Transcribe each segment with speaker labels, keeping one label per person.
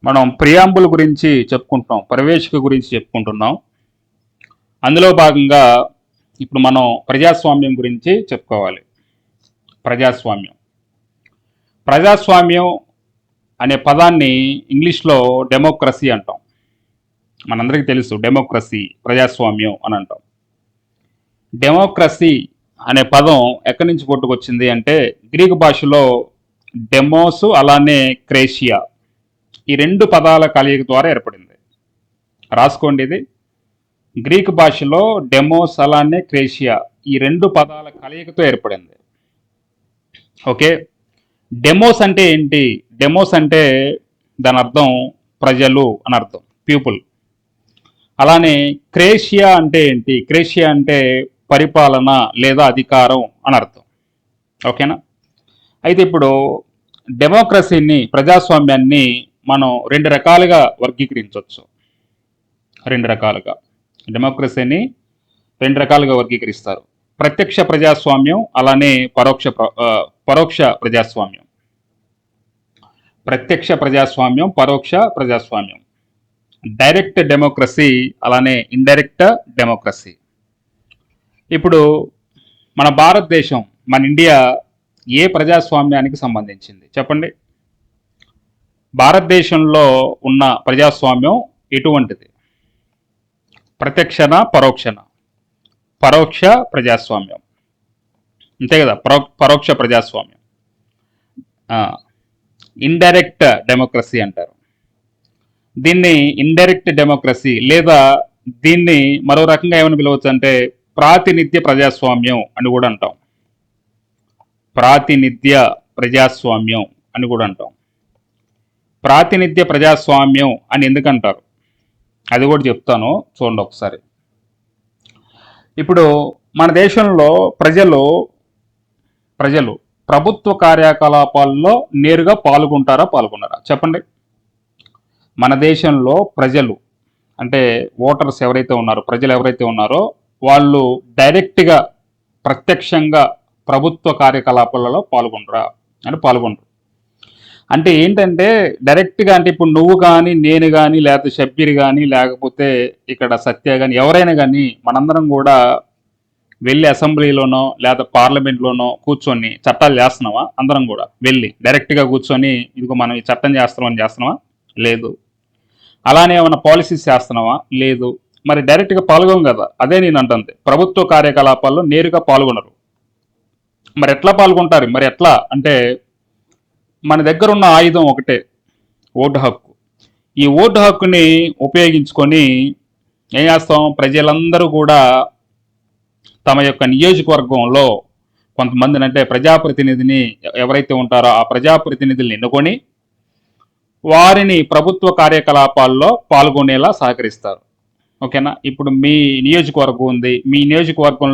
Speaker 1: మనం ప్రియాంబుల్ గురించి చెప్పుకుంటున్నాం, ప్రవేశిక గురించి చెప్పుకుంటున్నాం. అందులో భాగంగా ఇప్పుడు మనం ప్రజాస్వామ్యం గురించి చెప్పుకోవాలి. ప్రజాస్వామ్యం ప్రజాస్వామ్యం అనే పదాన్ని ఇంగ్లీష్లో డెమోక్రసీ అంటాం. మనందరికీ తెలుసు డెమోక్రసీ, ప్రజాస్వామ్యం అని అంటాం. డెమోక్రసీ అనే పదం ఎక్కడి నుంచి పుట్టుకొచ్చింది అంటే గ్రీకు భాషలో డెమోస్ అలానే క్రేషియా, ఈ రెండు పదాల కలయిక ద్వారా ఏర్పడింది. రాసుకోండి, ఇది గ్రీకు భాషలో డెమోస్ అలానే క్రేషియా, ఈ రెండు పదాల కలయికతో ఏర్పడింది. ఓకే, డెమోస్ అంటే ఏంటి? డెమోస్ అంటే దాని అర్థం ప్రజలు అని అర్థం, పీపుల్. అలానే క్రేషియా అంటే ఏంటి? క్రేషియా అంటే పరిపాలన లేదా అధికారం అని అర్థం. ఓకేనా? అయితే ఇప్పుడు డెమోక్రసీని, ప్రజాస్వామ్యాన్ని మనం రెండు రకాలుగా వర్గీకరించవచ్చు. రెండు రకాలుగా డెమోక్రసీని రెండు రకాలుగా వర్గీకరిస్తారు. ప్రత్యక్ష ప్రజాస్వామ్యం, అలానే పరోక్ష ప్రజాస్వామ్యం. ప్రత్యక్ష ప్రజాస్వామ్యం, పరోక్ష ప్రజాస్వామ్యం. డైరెక్ట్ డెమోక్రసీ, అలానే ఇండైరెక్ట్ డెమోక్రసీ. ఇప్పుడు మన భారతదేశం, మన ఇండియా ఏ ప్రజాస్వామ్యానికి సంబంధించింది చెప్పండి? భారతదేశంలో ఉన్న ప్రజాస్వామ్యం ఎటువంటిది? ప్రత్యక్షన, పరోక్షన? పరోక్ష ప్రజాస్వామ్యం, అంతే కదా, పరోక్ష ప్రజాస్వామ్యం. ఇండైరెక్ట్ డెమోక్రసీ అంటారు దీన్ని. ఇండైరెక్ట్ డెమోక్రసీ, లేదా దీన్ని మరో రకంగా ఏమని పిలవచ్చు అంటే ప్రాతినిధ్య ప్రజాస్వామ్యం అని కూడా అంటాం. ప్రాతినిధ్య ప్రజాస్వామ్యం అని కూడా అంటాం. ప్రాతినిధ్య ప్రజాస్వామ్యం అని ఎందుకంటారు అది కూడా చెప్తాను, చూడండి ఒకసారి. ఇప్పుడు మన దేశంలో ప్రజలు ప్రభుత్వ కార్యకలాపాల్లో నేరుగా పాల్గొన్నారా చెప్పండి? మన దేశంలో ప్రజలు అంటే ఓటర్స్ ఎవరైతే ఉన్నారో, ప్రజలు ఎవరైతే ఉన్నారో, వాళ్ళు డైరెక్ట్గా, ప్రత్యక్షంగా ప్రభుత్వ కార్యకలాపాలలో పాల్గొనరు. అంటే ఏంటంటే డైరెక్ట్గా, అంటే ఇప్పుడు నువ్వు కానీ, నేను కానీ, లేకపోతే షబ్బీర్ కానీ, లేకపోతే ఇక్కడ సత్య కానీ, ఎవరైనా కానీ మనందరం కూడా వెళ్ళి అసెంబ్లీలోనో లేదా పార్లమెంట్లోనో కూర్చొని చట్టాలు చేస్తున్నావా? అందరం కూడా వెళ్ళి డైరెక్ట్గా కూర్చొని ఇదిగో మనం ఈ చట్టం చేస్తున్నావా? లేదు. అలానే ఏమైనా పాలసీస్ చేస్తున్నావా? లేదు. మరి డైరెక్ట్గా పాల్గొం కదా. అదే నేను అంటుంది, ప్రభుత్వ కార్యకలాపాల్లో నేరుగా పాల్గొనరు. మరి ఎట్లా పాల్గొంటారు? మరి ఎట్లా అంటే మన దగ్గర ఉన్న ఆయుధం ఒకటే, ఓటు హక్కు. ఈ ఓటు హక్కుని ఉపయోగించుకొని ఏం చేస్తాం? ప్రజలందరూ కూడా తమ యొక్క నియోజకవర్గంలో కొంతమందిని, అంటే ప్రజాప్రతినిధిని ఎవరైతే ఉంటారో ఆ ప్రజాప్రతినిధులను ఎన్నుకొని వారిని ప్రభుత్వ కార్యకలాపాల్లో పాల్గొనేలా సహకరిస్తారు. ఓకేనా? ఇప్పుడు మీ నియోజకవర్గం ఉంది, మీ నియోజకవర్గం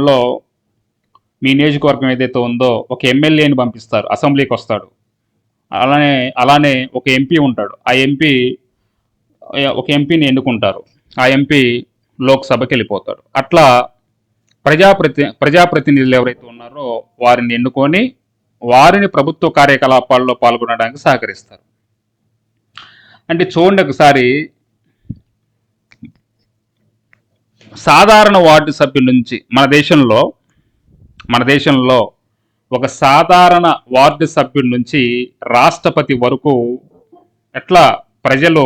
Speaker 1: ఏదైతే ఉందో ఒక ఎమ్మెల్యేని పంపిస్తారు, అసెంబ్లీకి వస్తాడు. అలానే ఒక ఎంపీ ఉంటాడు, ఒక ఎంపీని ఎన్నుకుంటారు, ఆ ఎంపీ లోక్సభకి వెళ్ళిపోతాడు. అట్లా ప్రజాప్రతినిధులు ఎవరైతే ఉన్నారో వారిని ఎన్నుకొని వారిని ప్రభుత్వ కార్యకలాపాల్లో పాల్గొనడానికి సహకరిస్తారు. అంటే చూడండి ఒకసారి, సాధారణ వార్డు సభ్యుల నుంచి మన దేశంలో ఒక సాధారణ వార్డు సభ్యుడి నుంచి రాష్ట్రపతి వరకు ఎట్లా ప్రజలు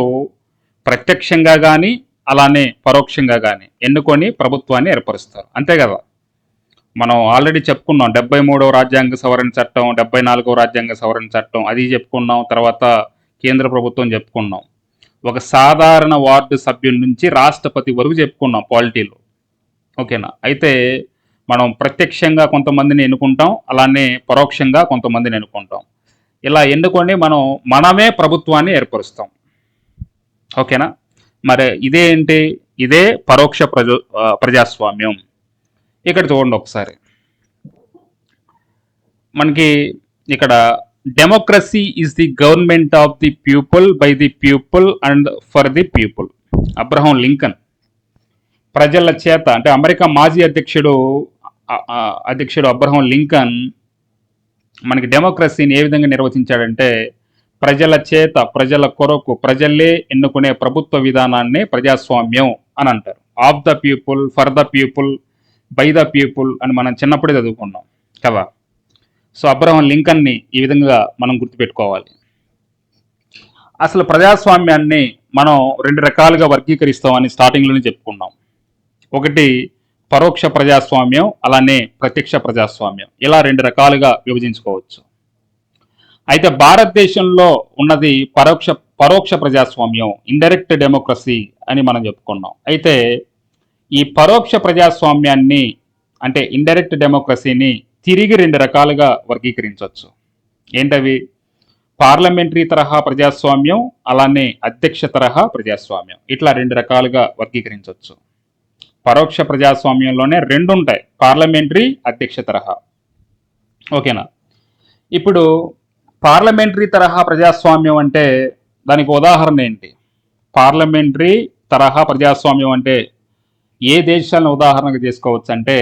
Speaker 1: ప్రత్యక్షంగా కానీ, అలానే పరోక్షంగా కానీ ఎన్నుకొని ప్రభుత్వాన్ని ఏర్పరుస్తారు, అంతే కదా. మనం ఆల్రెడీ చెప్పుకున్నాం 73వ రాజ్యాంగ సవరణ చట్టం, 74వ రాజ్యాంగ సవరణ చట్టం, అది చెప్పుకున్నాం. తర్వాత కేంద్ర ప్రభుత్వం చెప్పుకున్నాం. ఒక సాధారణ వార్డు సభ్యుల నుంచి రాష్ట్రపతి వరకు చెప్పుకున్నాం పాలిటీలో. ఓకేనా? అయితే మనం ప్రత్యక్షంగా కొంతమందిని ఎన్నుకుంటాం, అలానే పరోక్షంగా కొంతమందిని ఎన్నుకుంటాం. ఇలా ఎన్నుకొని మనమే ప్రభుత్వాన్ని ఏర్పరుస్తాం. ఓకేనా? మరి ఇదే పరోక్ష ప్రజాస్వామ్యం. ఇక్కడ చూడండి ఒకసారి, మనకి ఇక్కడ democracy is the government of the people, by the people and for the people. Abraham Lincoln ప్రజల చేత, అంటే అమెరికా మాజీ అధ్యక్షుడు అబ్రహం లింకన్ మనకి డెమోక్రసీని ఏ విధంగా నిర్వచించాడంటే ప్రజల చేత, ప్రజల కొరకు, ప్రజలే ఎన్నుకునే ప్రభుత్వ విధానాన్ని ప్రజాస్వామ్యం అని అంటారు. Of the people, for the people, by the people అని మనం చిన్నప్పుడే చదువుకున్నాం కదా. సో అబ్రహం లింకన్ని ఈ విధంగా మనం గుర్తుపెట్టుకోవాలి. అసలు ప్రజాస్వామ్యాన్ని మనం రెండు రకాలుగా వర్గీకరిస్తామని స్టార్టింగ్లోనే చెప్పుకున్నాం. ఒకటి పరోక్ష ప్రజాస్వామ్యం, అలానే ప్రత్యక్ష ప్రజాస్వామ్యం, ఇలా రెండు రకాలుగా విభజించుకోవచ్చు. అయితే భారతదేశంలో ఉన్నది పరోక్ష ప్రజాస్వామ్యం, ఇండైరెక్ట్ డెమోక్రసీ అని మనం చెప్పుకున్నాం. అయితే ఈ పరోక్ష ప్రజాస్వామ్యాన్ని అంటే ఇండైరెక్ట్ డెమోక్రసీని తిరిగి రెండు రకాలుగా వర్గీకరించవచ్చు. ఏంటవి? పార్లమెంటరీ తరహా ప్రజాస్వామ్యం, అలానే అధ్యక్ష తరహా ప్రజాస్వామ్యం, ఇట్లా రెండు రకాలుగా వర్గీకరించవచ్చు. పరోక్ష ప్రజాస్వామ్యంలోనే రెండు ఉంటాయి, పార్లమెంటరీ, అధ్యక్ష తరహా. ఓకేనా? ఇప్పుడు పార్లమెంటరీ తరహా ప్రజాస్వామ్యం అంటే దానికి ఉదాహరణ ఏంటి? పార్లమెంటరీ తరహా ప్రజాస్వామ్యం అంటే ఏ దేశాలను ఉదాహరణగా చేసుకోవచ్చు అంటే,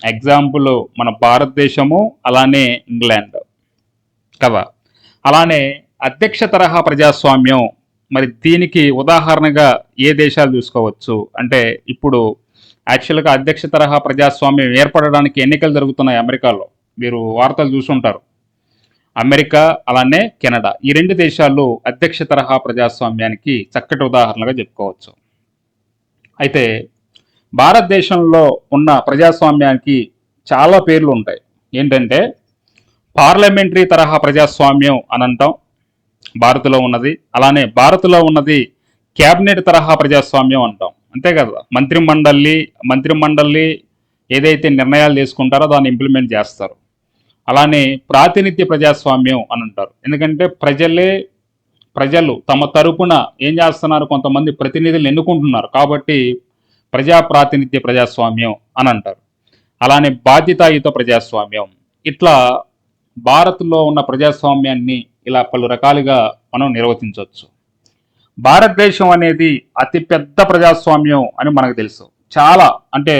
Speaker 1: ఎగ్జాంపుల్ మన భారతదేశము, అలానే ఇంగ్లాండ్ కదా. అలానే అధ్యక్ష తరహా ప్రజాస్వామ్యం, మరి దీనికి ఉదాహరణగా ఏ దేశాలు చూసుకోవచ్చు అంటే, ఇప్పుడు యాక్చువల్గా అధ్యక్ష తరహా ప్రజాస్వామ్యం ఏర్పడడానికి ఎన్నికలు జరుగుతున్నాయి అమెరికాలో, మీరు వార్తలు చూసుంటారు. అమెరికా అలానే కెనడా, ఈ రెండు దేశాలు అధ్యక్ష తరహా ప్రజాస్వామ్యానికి చక్కటి ఉదాహరణగా చెప్పుకోవచ్చు. అయితే భారతదేశంలో ఉన్న ప్రజాస్వామ్యానికి చాలా పేర్లు ఉంటాయి. ఏంటంటే పార్లమెంటరీ తరహా ప్రజాస్వామ్యం అని అంటాం భారత్లో ఉన్నది. అలానే భారత్లో ఉన్నది క్యాబినెట్ తరహా ప్రజాస్వామ్యం అంటాం, అంతే కదా. మంత్రిమండలి ఏదైతే నిర్ణయాలు తీసుకుంటారో దాన్ని ఇంప్లిమెంట్ చేస్తారు. అలానే ప్రాతినిధ్య ప్రజాస్వామ్యం అని అంటారు, ఎందుకంటే ప్రజలు తమ తరపున ఏం చేస్తున్నారు, కొంతమంది ప్రతినిధులు ఎన్నుకుంటున్నారు కాబట్టి ప్రజా ప్రాతినిధ్య ప్రజాస్వామ్యం అని అంటారు. అలానే బాధ్యతాయుత ప్రజాస్వామ్యం, ఇట్లా భారత్లో ఉన్న ప్రజాస్వామ్యాన్ని ఇలా పలు రకాలుగా మనం నిర్వచించవచ్చు. భారతదేశం అనేది అతిపెద్ద ప్రజాస్వామ్యం అని మనకు తెలుసు. చాలా అంటే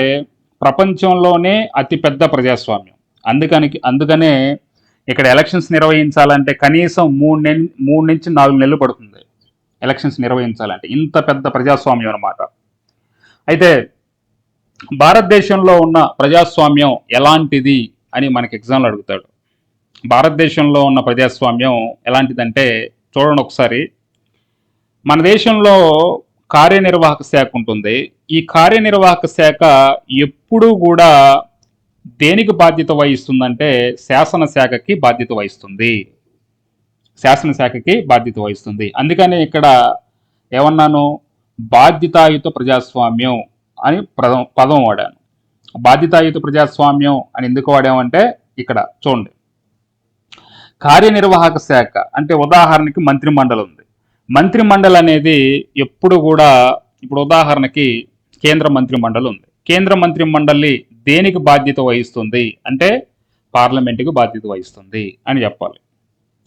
Speaker 1: ప్రపంచంలోనే అతిపెద్ద ప్రజాస్వామ్యం. అందుకనే ఇక్కడ ఎలక్షన్స్ నిర్వహించాలంటే కనీసం 3 నుంచి 4 నెలలు పడుతుంది ఎలక్షన్స్ నిర్వహించాలంటే, ఇంత పెద్ద ప్రజాస్వామ్యం అన్నమాట. అయితే భారతదేశంలో ఉన్న ప్రజాస్వామ్యం ఎలాంటిది అని మనకి ఎగ్జామ్లో అడుగుతాడు. భారతదేశంలో ఉన్న ప్రజాస్వామ్యం ఎలాంటిదంటే చూడండి ఒకసారి. మన దేశంలో కార్యనిర్వాహక శాఖ ఉంటుంది. ఈ కార్యనిర్వాహక శాఖ ఎప్పుడూ కూడా దేనికి బాధ్యత వహిస్తుందంటే శాసనశాఖకి బాధ్యత వహిస్తుంది. అందుకని ఇక్కడ ఏమన్నాను, బాధ్యతాయుత ప్రజాస్వామ్యం అని పదం వాడాను. బాధ్యతాయుత ప్రజాస్వామ్యం అని ఎందుకు వాడామంటే, ఇక్కడ చూడండి, కార్యనిర్వాహక శాఖ అంటే ఉదాహరణకి మంత్రిమండలి ఉంది. మంత్రిమండలి అనేది ఎప్పుడు కూడా, ఇప్పుడు ఉదాహరణకి కేంద్ర మంత్రిమండలి ఉంది. కేంద్ర మంత్రిమండలి దేనికి బాధ్యత వహిస్తుంది అంటే పార్లమెంటుకి బాధ్యత వహిస్తుంది అని చెప్పాలి,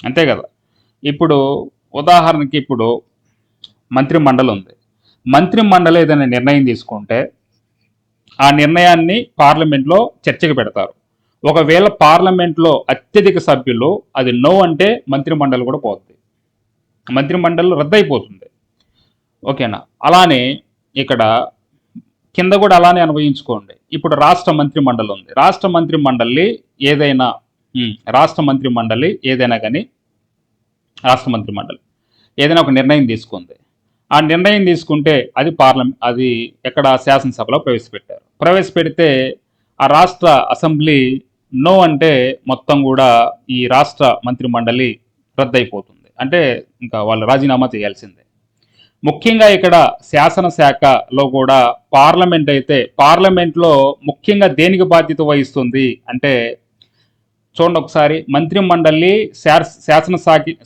Speaker 1: అంతే కదా. ఇప్పుడు ఉదాహరణకి ఇప్పుడు మంత్రిమండలి ఉంది. మంత్రిమండలి ఏదైనా నిర్ణయం తీసుకుంటే ఆ నిర్ణయాన్ని పార్లమెంట్లో చర్చకు పెడతారు. ఒకవేళ పార్లమెంట్లో అత్యధిక సభ్యులు అది నో అంటే మంత్రిమండలి కూడా పోతుంది, మంత్రిమండలి రద్దయిపోతుంది. ఓకేనా? అలానే ఇక్కడ కింద కూడా అలానే అనుభవించుకోండి. ఇప్పుడు రాష్ట్ర మంత్రిమండలి ఉంది. రాష్ట్ర మంత్రిమండలి ఏదైనా కానీ ఏదైనా ఒక నిర్ణయం తీసుకుంది. ఆ నిర్ణయం తీసుకుంటే అది ఎక్కడ శాసనసభలో ప్రవేశపెడితే ఆ రాష్ట్ర అసెంబ్లీ నో అంటే మొత్తం కూడా ఈ రాష్ట్ర మంత్రిమండలి రద్దయిపోతుంది, అంటే ఇంకా వాళ్ళు రాజీనామా చేయాల్సిందే. ముఖ్యంగా ఇక్కడ శాసనశాఖలో కూడా పార్లమెంట్ అయితే పార్లమెంట్లో ముఖ్యంగా దేనికి బాధ్యత వహిస్తుంది అంటే చూడండి ఒకసారి, మంత్రిమండలి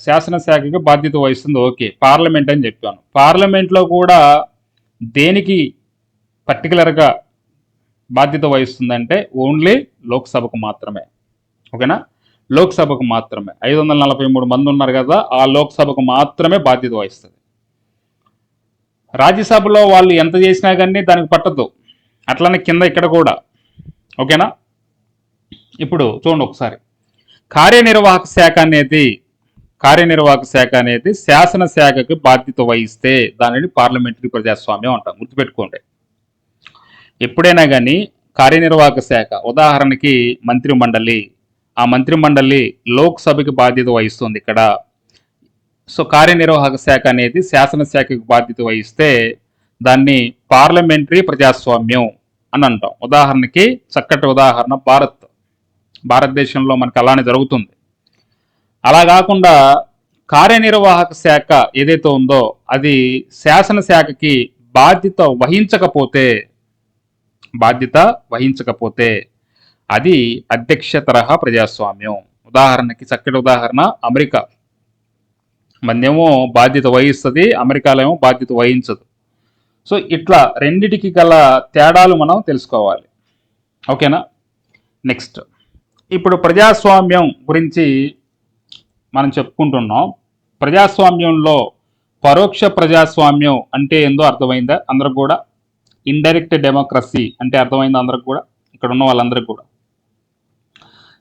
Speaker 1: శాసనశాఖకి బాధ్యత వహిస్తుంది, ఓకే, పార్లమెంట్ అని చెప్పాను. పార్లమెంట్లో కూడా దేనికి పర్టికులర్గా బాధ్యత వహిస్తుందంటే ఓన్లీ లోక్సభకు మాత్రమే. ఓకేనా? లోక్సభకు మాత్రమే. 543 మంది ఉన్నారు కదా, ఆ లోక్సభకు మాత్రమే బాధ్యత వహిస్తుంది. రాజ్యసభలో వాళ్ళు ఎంత చేసినా కానీ దానికి పట్టదు, అట్లనే కింద ఇక్కడ కూడా. ఓకేనా? ఇప్పుడు చూడండి ఒకసారి, కార్యనిర్వాహక శాఖ అనేది కార్యనిర్వాహక శాఖ అనేది శాసనశాఖకి బాధ్యత వహిస్తే దానిని పార్లమెంటరీ ప్రజాస్వామ్యం అంటాం. గుర్తుపెట్టుకోండి. ఎప్పుడైనా కానీ కార్యనిర్వాహక శాఖ, ఉదాహరణకి మంత్రి మండలి, ఆ మంత్రి మండలి లోక్సభకి బాధ్యత వహిస్తుంది ఇక్కడ. సో కార్యనిర్వాహక శాఖ అనేది శాసనశాఖకి బాధ్యత వహిస్తే దాన్ని పార్లమెంటరీ ప్రజాస్వామ్యం అని అంటాం. ఉదాహరణకి చక్కటి ఉదాహరణ భారతదేశంలో మనకు అలానే జరుగుతుంది. అలా కాకుండా కార్యనిర్వాహక శాఖ ఏదైతే ఉందో అది శాసనశాఖకి బాధ్యత వహించకపోతే అది అధ్యక్ష తరహా ప్రజాస్వామ్యం. ఉదాహరణకి చక్కటి ఉదాహరణ అమెరికా. మనదేమో బాధ్యత వహిస్తుంది, అమెరికాలో ఏమో బాధ్యత వహించదు. సో ఇట్లా రెండిటికి గల తేడాలు మనం తెలుసుకోవాలి. ఓకేనా? నెక్స్ట్, ఇప్పుడు ప్రజాస్వామ్యం గురించి మనం చెప్పుకుంటున్నాం. ప్రజాస్వామ్యంలో పరోక్ష ప్రజాస్వామ్యం అంటే ఏందో అర్థమైందా అందరికి కూడా? ఇండైరెక్ట్ డెమోక్రసీ అంటే అర్థమైందా అందరికి కూడా? ఇక్కడ ఉన్న వాళ్ళందరికీ కూడా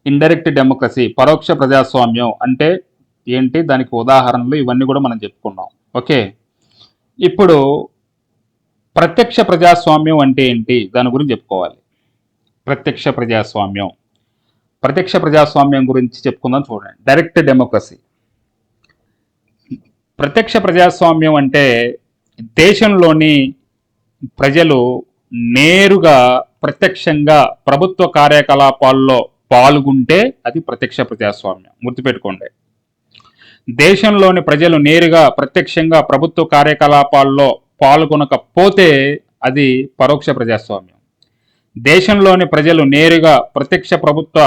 Speaker 1: ఇండైరెక్ట్ డెమోక్రసీ, పరోక్ష ప్రజాస్వామ్యం అంటే ఏంటి, దానికి ఉదాహరణలు ఇవన్నీ కూడా మనం చెప్పుకున్నాం. ఓకే, ఇప్పుడు ప్రత్యక్ష ప్రజాస్వామ్యం అంటే ఏంటి దాని గురించి చెప్పుకోవాలి. ప్రత్యక్ష ప్రజాస్వామ్యం గురించి చెప్పుకుందాం. చూడండి, డైరెక్ట్ డెమోక్రసీ. ప్రత్యక్ష ప్రజాస్వామ్యం అంటే దేశంలోని ప్రజలు నేరుగా ప్రత్యక్షంగా ప్రభుత్వ కార్యకలాపాల్లో పాల్గొంటే అది ప్రత్యక్ష ప్రజాస్వామ్యం. గుర్తుపెట్టుకోండి, దేశంలోని ప్రజలు నేరుగా ప్రత్యక్షంగా ప్రభుత్వ కార్యకలాపాల్లో పాల్గొనకపోతే అది పరోక్ష ప్రజాస్వామ్యం. దేశంలోని ప్రజలు నేరుగా ప్రత్యక్ష ప్రభుత్వ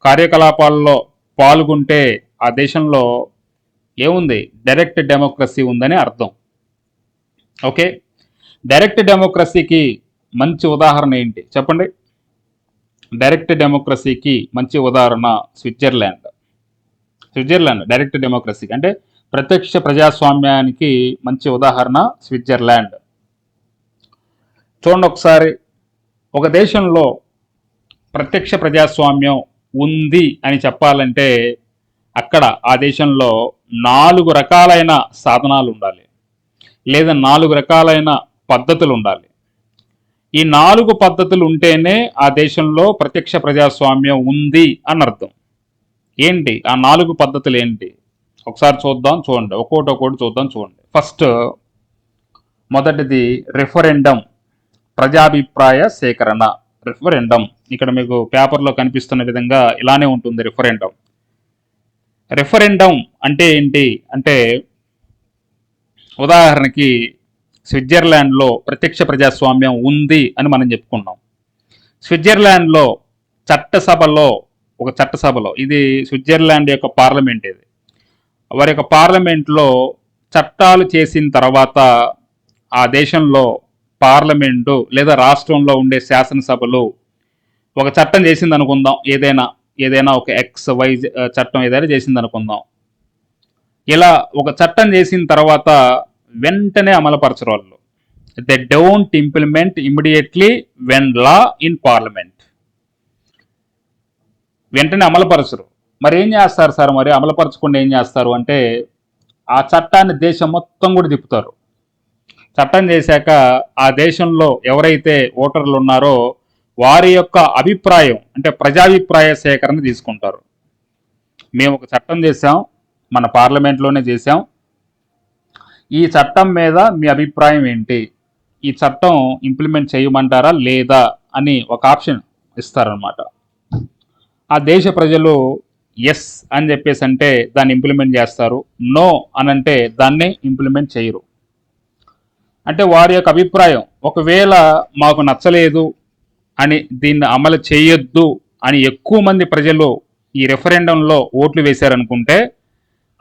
Speaker 1: కార్యకలాపాల్లో పాల్గొంటే ఆ దేశంలో ఏముంది, డైరెక్ట్ డెమోక్రసీ ఉందని అర్థం. ఓకే, డైరెక్ట్ డెమోక్రసీకి మంచి ఉదాహరణ ఏంటి చెప్పండి? డైరెక్ట్ డెమోక్రసీకి మంచి ఉదాహరణ స్విట్జర్లాండ్. డైరెక్ట్ డెమోక్రసీ అంటే ప్రత్యక్ష ప్రజాస్వామ్యానికి మంచి ఉదాహరణ స్విట్జర్లాండ్. చూడండి ఒకసారి, ఒక దేశంలో ప్రత్యక్ష ప్రజాస్వామ్యం ఉంది అని చెప్పాలంటే అక్కడ ఆ దేశంలో 4 రకాలైన సాధనాలు ఉండాలి, లేదా 4 రకాలైన పద్ధతులు ఉండాలి. ఈ 4 పద్ధతులు ఉంటేనే ఆ దేశంలో ప్రత్యక్ష ప్రజాస్వామ్యం ఉంది అని అర్థం. ఏంటి ఆ 4 పద్ధతులు ఏంటి ఒకసారి చూద్దాం. చూడండి, ఒక్కోటి చూద్దాం. చూడండి, ఫస్ట్ మొదటిది రెఫరెండం, ప్రజాభిప్రాయ సేకరణ. రెఫరెండం ఇక్కడ మీకు పేపర్లో కనిపిస్తున్న విధంగా ఇలానే ఉంటుంది. రెఫరెండం అంటే ఏంటి అంటే, ఉదాహరణకి స్విట్జర్లాండ్లో ప్రత్యక్ష ప్రజాస్వామ్యం ఉంది అని మనం చెప్పుకున్నాం. స్విట్జర్లాండ్లో ఒక చట్టసభలో ఇది స్విట్జర్లాండ్ యొక్క పార్లమెంట్, ఇది వారి యొక్క పార్లమెంట్లో చట్టాలు చేసిన తర్వాత ఆ దేశంలో పార్లమెంటు లేదా రాష్ట్రంలో ఉండే శాసనసభలు ఒక చట్టం చేసింది అనుకుందాం. ఏదైనా ఒక XY చట్టం ఏదైనా చేసింది అనుకుందాం. ఇలా ఒక చట్టం చేసిన తర్వాత వెంటనే అమలుపరచరు వాళ్ళు. They don't implement immediately when law in parliament. వెంటనే అమలుపరచరు. మరి ఏం చేస్తారు సార్? మరి అమలుపరచకుండా ఏం చేస్తారు అంటే ఆ చట్టాన్ని దేశం మొత్తం కూడా తిప్పుతారు. చట్టం చేశాక ఆ దేశంలో ఎవరైతే ఓటర్లు ఉన్నారో వారి యొక్క అభిప్రాయం అంటే ప్రజాభిప్రాయ సేకరణ తీసుకుంటారు. మేము ఒక చట్టం చేసాం, మన పార్లమెంట్లోనే చేసాం, ఈ చట్టం మీద మీ అభిప్రాయం ఏంటి, ఈ చట్టం ఇంప్లిమెంట్ చేయమంటారా లేదా అని ఒక ఆప్షన్ ఇస్తారనమాట. ఆ దేశ ప్రజలు ఎస్ అని చెప్పేసి అంటే దాన్ని ఇంప్లిమెంట్ చేస్తారు, నో అని అంటే దాన్ని ఇంప్లిమెంట్ చేయరు. అంటే వారి యొక్క అభిప్రాయం, ఒకవేళ మాకు నచ్చలేదు అని దీన్ని అమలు చేయొద్దు అని ఎక్కువ మంది ప్రజలు ఈ రెఫరెండంలో ఓట్లు వేశారనుకుంటే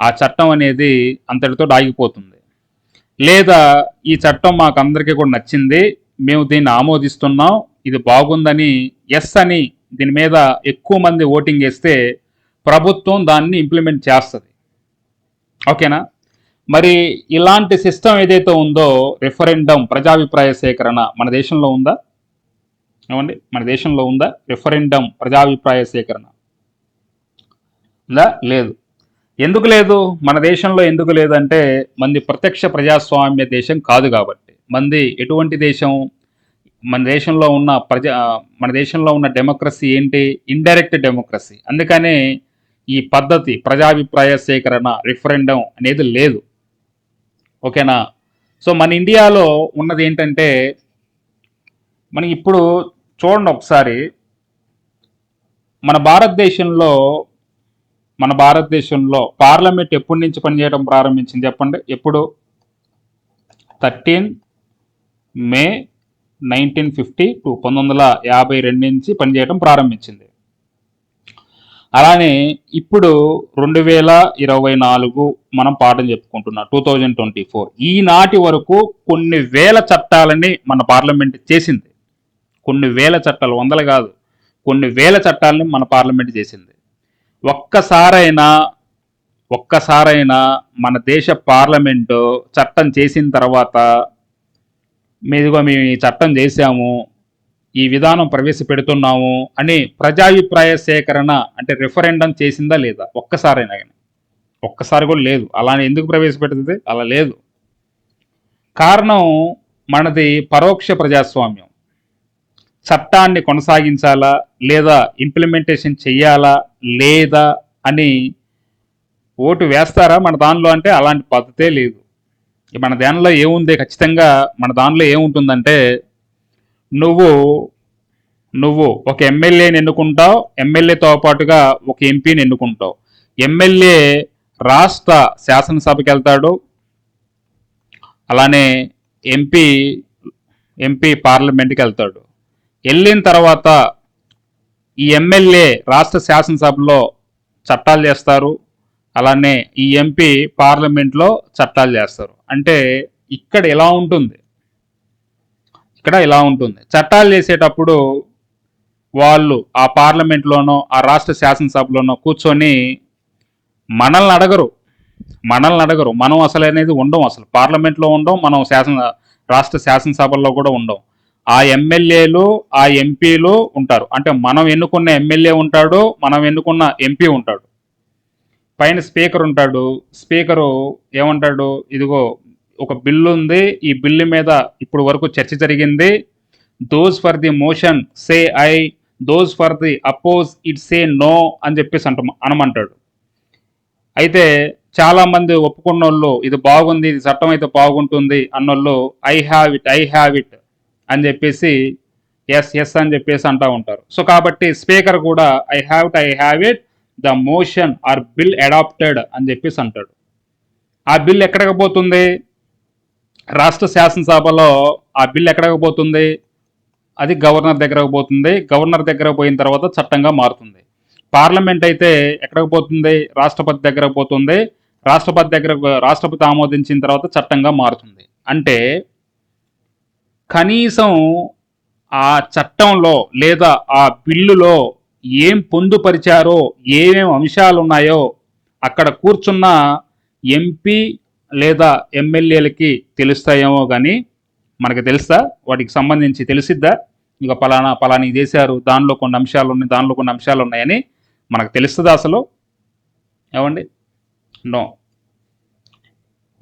Speaker 1: ఆ చట్టం అనేది అంతటితో ఆగిపోతుంది. లేదా ఈ చట్టం మాకు అందరికీ కూడా నచ్చింది, మేము దీన్ని ఆమోదిస్తున్నాం, ఇది బాగుందని ఎస్ అని దీని మీద ఎక్కువ మంది ఓటింగ్ వేస్తే ప్రభుత్వం దాన్ని ఇంప్లిమెంట్ చేస్తుంది. ఓకేనా? మరి ఇలాంటి సిస్టమ్ ఏదైతే ఉందో రెఫరెండం, ప్రజాభిప్రాయ సేకరణ మన దేశంలో ఉందా? ఏమండి, మన దేశంలో ఉందా రెఫరెండం, ప్రజాభిప్రాయ సేకరణ? ఉందా? లేదు. ఎందుకు లేదు? మన దేశంలో ఎందుకు లేదంటే మంది ప్రత్యక్ష ప్రజాస్వామ్య దేశం కాదు కాబట్టి. మంది ఎటువంటి దేశం? మన దేశంలో ఉన్న మన దేశంలో ఉన్న డెమోక్రసీ ఏంటి? Indirect democracy. అందుకనే ఈ పద్ధతి ప్రజాభిప్రాయ సేకరణ రిఫరెండం అనేది లేదు. ఓకేనా? సో మన ఇండియాలో ఉన్నది ఏంటంటే మనకి ఇప్పుడు చూడండి ఒకసారి మన భారతదేశంలో మన భారతదేశంలో పార్లమెంట్ ఎప్పటి నుంచి పనిచేయడం ప్రారంభించింది చెప్పండి? ఎప్పుడు? 13 మే 1952 1952 నుంచి పనిచేయడం ప్రారంభించింది. అలానే ఇప్పుడు 2024 మనం పాఠం చెప్పుకుంటున్నాం 2024. ఈనాటి వరకు కొన్ని వేల చట్టాలని మన పార్లమెంట్ చేసింది. కొన్ని వేల చట్టాలు, వందలు కాదు, కొన్ని వేల చట్టాలని మన పార్లమెంట్ చేసింది. ఒక్కసారైనా మన దేశ పార్లమెంటు చట్టం చేసిన తర్వాత మీదుగా మేము ఈ చట్టం చేశాము, ఈ విధానం ప్రవేశపెడుతున్నాము అని ప్రజాభిప్రాయ సేకరణ అంటే రిఫరెండం చేసిందా లేదా? ఒక్కసారైనా కానీ? ఒక్కసారి కూడా లేదు. అలానే ఎందుకు ప్రవేశపెడుతుంది? అలా లేదు. కారణం మనది పరోక్ష ప్రజాస్వామ్యం. చట్టాన్ని కొనసాగించాలా లేదా ఇంప్లిమెంటేషన్ చెయ్యాలా లేదా అని ఓటు వేస్తారా మన దానిలో అంటే అలాంటి పద్ధతే లేదు. మన దానిలో ఏముంది? ఖచ్చితంగా మన దానిలో ఏముంటుందంటే నువ్వు ఒక ఎమ్మెల్యేని ఎన్నుకుంటావు, ఎమ్మెల్యేతో పాటుగా ఒక ఎంపీని ఎన్నుకుంటావు. ఎమ్మెల్యే రాష్ట్ర శాసనసభకి వెళ్తాడు, అలానే ఎంపీ పార్లమెంట్కి వెళ్తాడు. వెళ్ళిన తర్వాత ఈ ఎమ్మెల్యే రాష్ట్ర శాసనసభలో చట్టాలు చేస్తారు, అలానే ఈ ఎంపీ పార్లమెంట్లో చట్టాలు చేస్తారు. అంటే ఇక్కడ ఇలా ఉంటుంది, చట్టాలు చేసేటప్పుడు వాళ్ళు ఆ పార్లమెంట్లోనో ఆ రాష్ట్ర శాసనసభలోనో కూర్చొని మనల్ని అడగరు. మనం అసలు అనేది ఉండం, అసలు పార్లమెంట్లో ఉండం, మనం రాష్ట్ర శాసనసభల్లో కూడా ఉండం. ఆ ఎమ్మెల్యేలు ఆ ఎంపీలు ఉంటారు. అంటే మనం ఎన్నుకున్న ఎమ్మెల్యే ఉంటాడు, మనం ఎన్నుకున్న ఎంపీ ఉంటాడు. పైన స్పీకర్ ఉంటాడు. స్పీకరు ఏమంటాడు? ఇదిగో ఒక బిల్లు ఉంది, ఈ బిల్లు మీద ఇప్పుడు వరకు చర్చ జరిగింది. Those for the motion say aye, those for the opposite say no అని చెప్పేసి అనమంటాడు. అయితే చాలా మంది ఒప్పుకున్న వాళ్ళు ఇది బాగుంది, ఇది చట్టం అయితే బాగుంటుంది అన్నోళ్ళు ఐ హ్యావ్ ఇట్ అని చెప్పేసి ఎస్ అని చెప్పేసి అంటూ ఉంటారు. సో కాబట్టి స్పీకర్ కూడా aye have it the motion or bill adopted అని చెప్పేసి అంటాడు. ఆ బిల్ ఎక్కడికి పోతుంది? రాష్ట్ర శాసనసభలో ఆ బిల్ ఎక్కడికి పోతుంది? అది గవర్నర్ దగ్గరకు పోతుంది. గవర్నర్ దగ్గర పోయిన తర్వాత చట్టంగా మారుతుంది. పార్లమెంట్ అయితే ఎక్కడికి పోతుంది? రాష్ట్రపతి దగ్గరకు పోతుంది. రాష్ట్రపతి ఆమోదించిన తర్వాత చట్టంగా మారుతుంది. అంటే కనీసం ఆ చట్టంలో లేదా ఆ బిల్లులో ఏం పొందుపరిచారో, ఏమేమి అంశాలు ఉన్నాయో అక్కడ కూర్చున్న ఎంపీ లేదా ఎమ్మెల్యేలకి తెలుస్తాయేమో కానీ మనకు తెలుసా? వాటికి సంబంధించి తెలిసిద్దా? ఇక పలానా చేశారు, దానిలో కొన్ని అంశాలు ఉన్నాయని మనకు తెలుస్తుందా అసలు? ఏమండి? నో.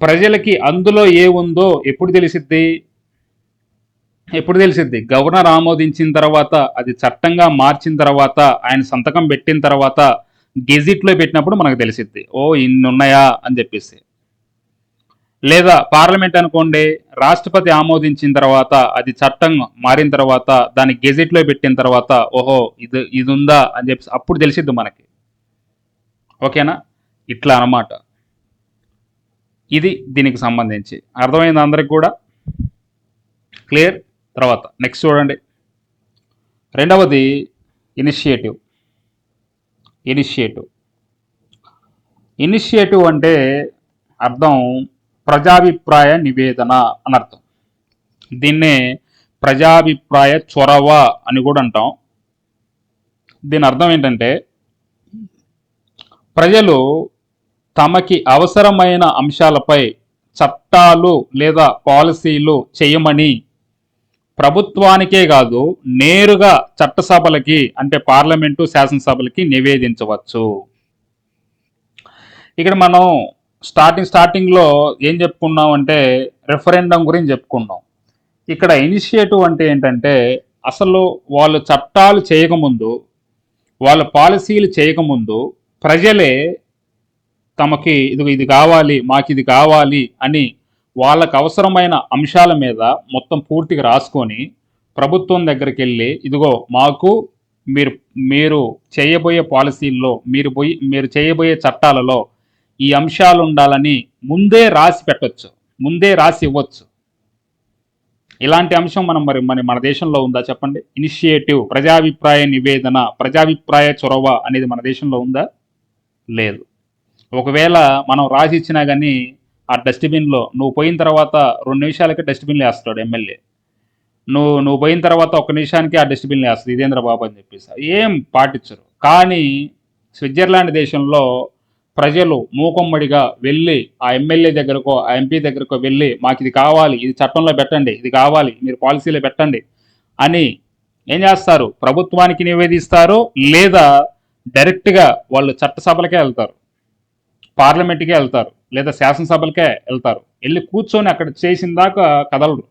Speaker 1: ప్రజలకి అందులో ఏముందో ఎప్పుడు తెలిసిద్ది? గవర్నర్ ఆమోదించిన తర్వాత, అది చట్టంగా మార్చిన తర్వాత, ఆయన సంతకం పెట్టిన తర్వాత, గెజిట్లో పెట్టినప్పుడు మనకు తెలిసిద్ది. ఓ ఇన్ని ఉన్నాయా అని చెప్పేసి. లేదా పార్లమెంట్ అనుకోండి, రాష్ట్రపతి ఆమోదించిన తర్వాత, అది చట్టం మారిన తర్వాత, దాన్ని గెజిట్లో పెట్టిన తర్వాత, ఓహో ఇది ఉందా అని చెప్పేసి అప్పుడు తెలిసిద్ది మనకి. ఓకేనా? ఇట్లా అన్నమాట. ఇది దీనికి సంబంధించి అర్థమైంది అందరికి కూడా? క్లియర్? తర్వాత నెక్స్ట్ చూడండి. రెండవది ఇనిషియేటివ్ అంటే అర్థం ప్రజాభిప్రాయ నివేదన అని అర్థం. దీన్నే ప్రజాభిప్రాయ చొరవ అని కూడా అంటాం. దీని అర్థం ఏంటంటే ప్రజలు తమకి అవసరమైన అంశాలపై చట్టాలు లేదా పాలసీలు చేయమని ప్రభుత్వానికే కాదు నేరుగా చట్టసభలకి అంటే పార్లమెంటు శాసనసభలకి నివేదించవచ్చు. ఇక్కడ మనం స్టార్టింగ్లో ఏం చెప్పుకున్నాం అంటే రెఫరెండం గురించి చెప్పుకున్నాం. ఇక్కడ ఇనిషియేటివ్ అంటే ఏంటంటే అసలు వాళ్ళు చట్టాలు చేయకముందు, వాళ్ళ పాలసీలు చేయకముందు ప్రజలే తమకి ఇది కావాలి, మాకు ఇది కావాలి అని వాళ్ళకు అవసరమైన అంశాల మీద మొత్తం పూర్తిగా రాసుకొని ప్రభుత్వం దగ్గరికి వెళ్ళి ఇదిగో మాకు మీరు మీరు చేయబోయే పాలసీల్లో మీరు చేయబోయే చట్టాలలో ఈ అంశాలు ఉండాలని ముందే రాసి పెట్టొచ్చు, ముందే రాసి ఇవ్వచ్చు. ఇలాంటి అంశం మన దేశంలో ఉందా చెప్పండి? ఇనిషియేటివ్, ప్రజాభిప్రాయ నివేదన, ప్రజాభిప్రాయ చొరవ అనేది మన దేశంలో ఉందా? లేదు. ఒకవేళ మనం రాసి ఇచ్చినా కానీ ఆ డస్ట్బిన్లో నువ్వు పోయిన తర్వాత 2 నిమిషాలకి డస్ట్బిన్లో వేస్తాడు ఎమ్మెల్యే. నువ్వు పోయిన తర్వాత 1 నిమిషానికి ఆ డస్ట్బిన్లో వేస్తుంది ఇదేంద్ర బాబు అని చెప్పేసి ఏం పాటించరు. కానీ స్విట్జర్లాండ్ దేశంలో ప్రజలు మూకమ్మడిగా వెళ్ళి ఆ ఎమ్మెల్యే దగ్గరకో ఆ ఎంపీ దగ్గరకో వెళ్ళి మాకు ఇది కావాలి, ఇది చట్టంలో పెట్టండి, ఇది కావాలి, మీరు పాలసీలో పెట్టండి అని ఏం చేస్తారు? ప్రభుత్వానికి నివేదిస్తారు, లేదా డైరెక్ట్గా వాళ్ళు చట్టసభలకే వెళ్తారు, పార్లమెంట్కే వెళ్తారు, లేదా శాసనసభలకే వెళ్తారు. వెళ్ళి కూర్చొని అక్కడ చేసిన దాకా కదలరు.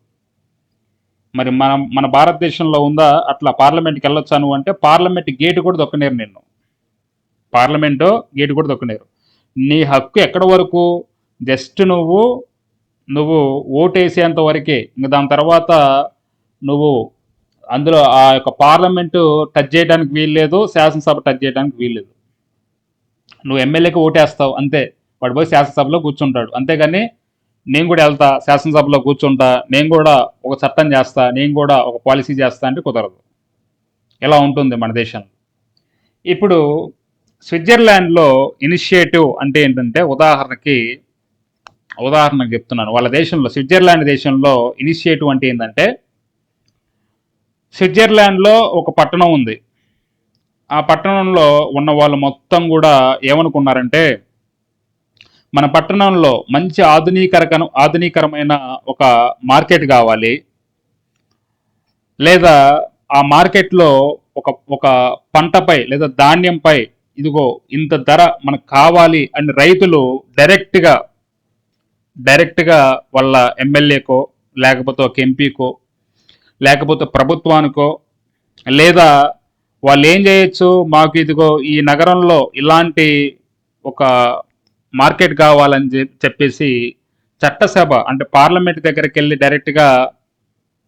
Speaker 1: మరి మన భారతదేశంలో ఉందా అట్లా? పార్లమెంట్కి వెళ్ళొచ్చా నువ్వు అంటే పార్లమెంట్ గేటు కూడా దొక్కనేరు నిన్ను. పార్లమెంటు గేటు కూడా దొక్కనేరు. నీ హక్కు ఎక్కడ వరకు? జస్ట్ నువ్వు ఓటేసేంత వరకే. ఇంక దాని తర్వాత నువ్వు అందులో ఆ యొక్క పార్లమెంటు టచ్ చేయడానికి వీల్లేదు, శాసనసభ టచ్ చేయడానికి వీల్లేదు. నువ్వు ఎమ్మెల్యేకి ఓటేస్తావు అంతే, వాడు పోయి శాసనసభలో కూర్చుంటాడు. అంతేగాని నేను కూడా వెళ్తా శాసనసభలో కూర్చుంటా, నేను కూడా ఒక చట్టం చేస్తా, నేను కూడా ఒక పాలసీ చేస్తా అంటే కుదరదు. ఇలా ఉంటుంది మన దేశంలో. ఇప్పుడు స్విట్జర్లాండ్లో ఇనిషియేటివ్ అంటే ఏంటంటే ఉదాహరణకు చెప్తున్నాను. వాళ్ళ దేశంలో, స్విట్జర్లాండ్ దేశంలో ఇనిషియేటివ్ అంటే ఏంటంటే స్విట్జర్లాండ్లో ఒక పట్టణం ఉంది. ఆ పట్టణంలో ఉన్న వాళ్ళు మొత్తం కూడా ఏమనుకున్నారంటే మన పట్టణంలో మంచి ఆధునీకరమైన ఒక మార్కెట్ కావాలి, లేదా ఆ మార్కెట్లో ఒక పంటపై లేదా ధాన్యంపై ఇదిగో ఇంత ధర మనకు కావాలి అని రైతులు డైరెక్ట్గా వాళ్ళ ఎమ్మెల్యేకో లేకపోతే ఒక ఎంపీకో లేకపోతే ప్రభుత్వానికో, లేదా వాళ్ళు ఏం చేయొచ్చు, మాకు ఇదిగో ఈ నగరంలో ఇలాంటి ఒక మార్కెట్ కావాలని చెప్పేసి చట్టసభ అంటే పార్లమెంట్ దగ్గరికి వెళ్ళి డైరెక్ట్గా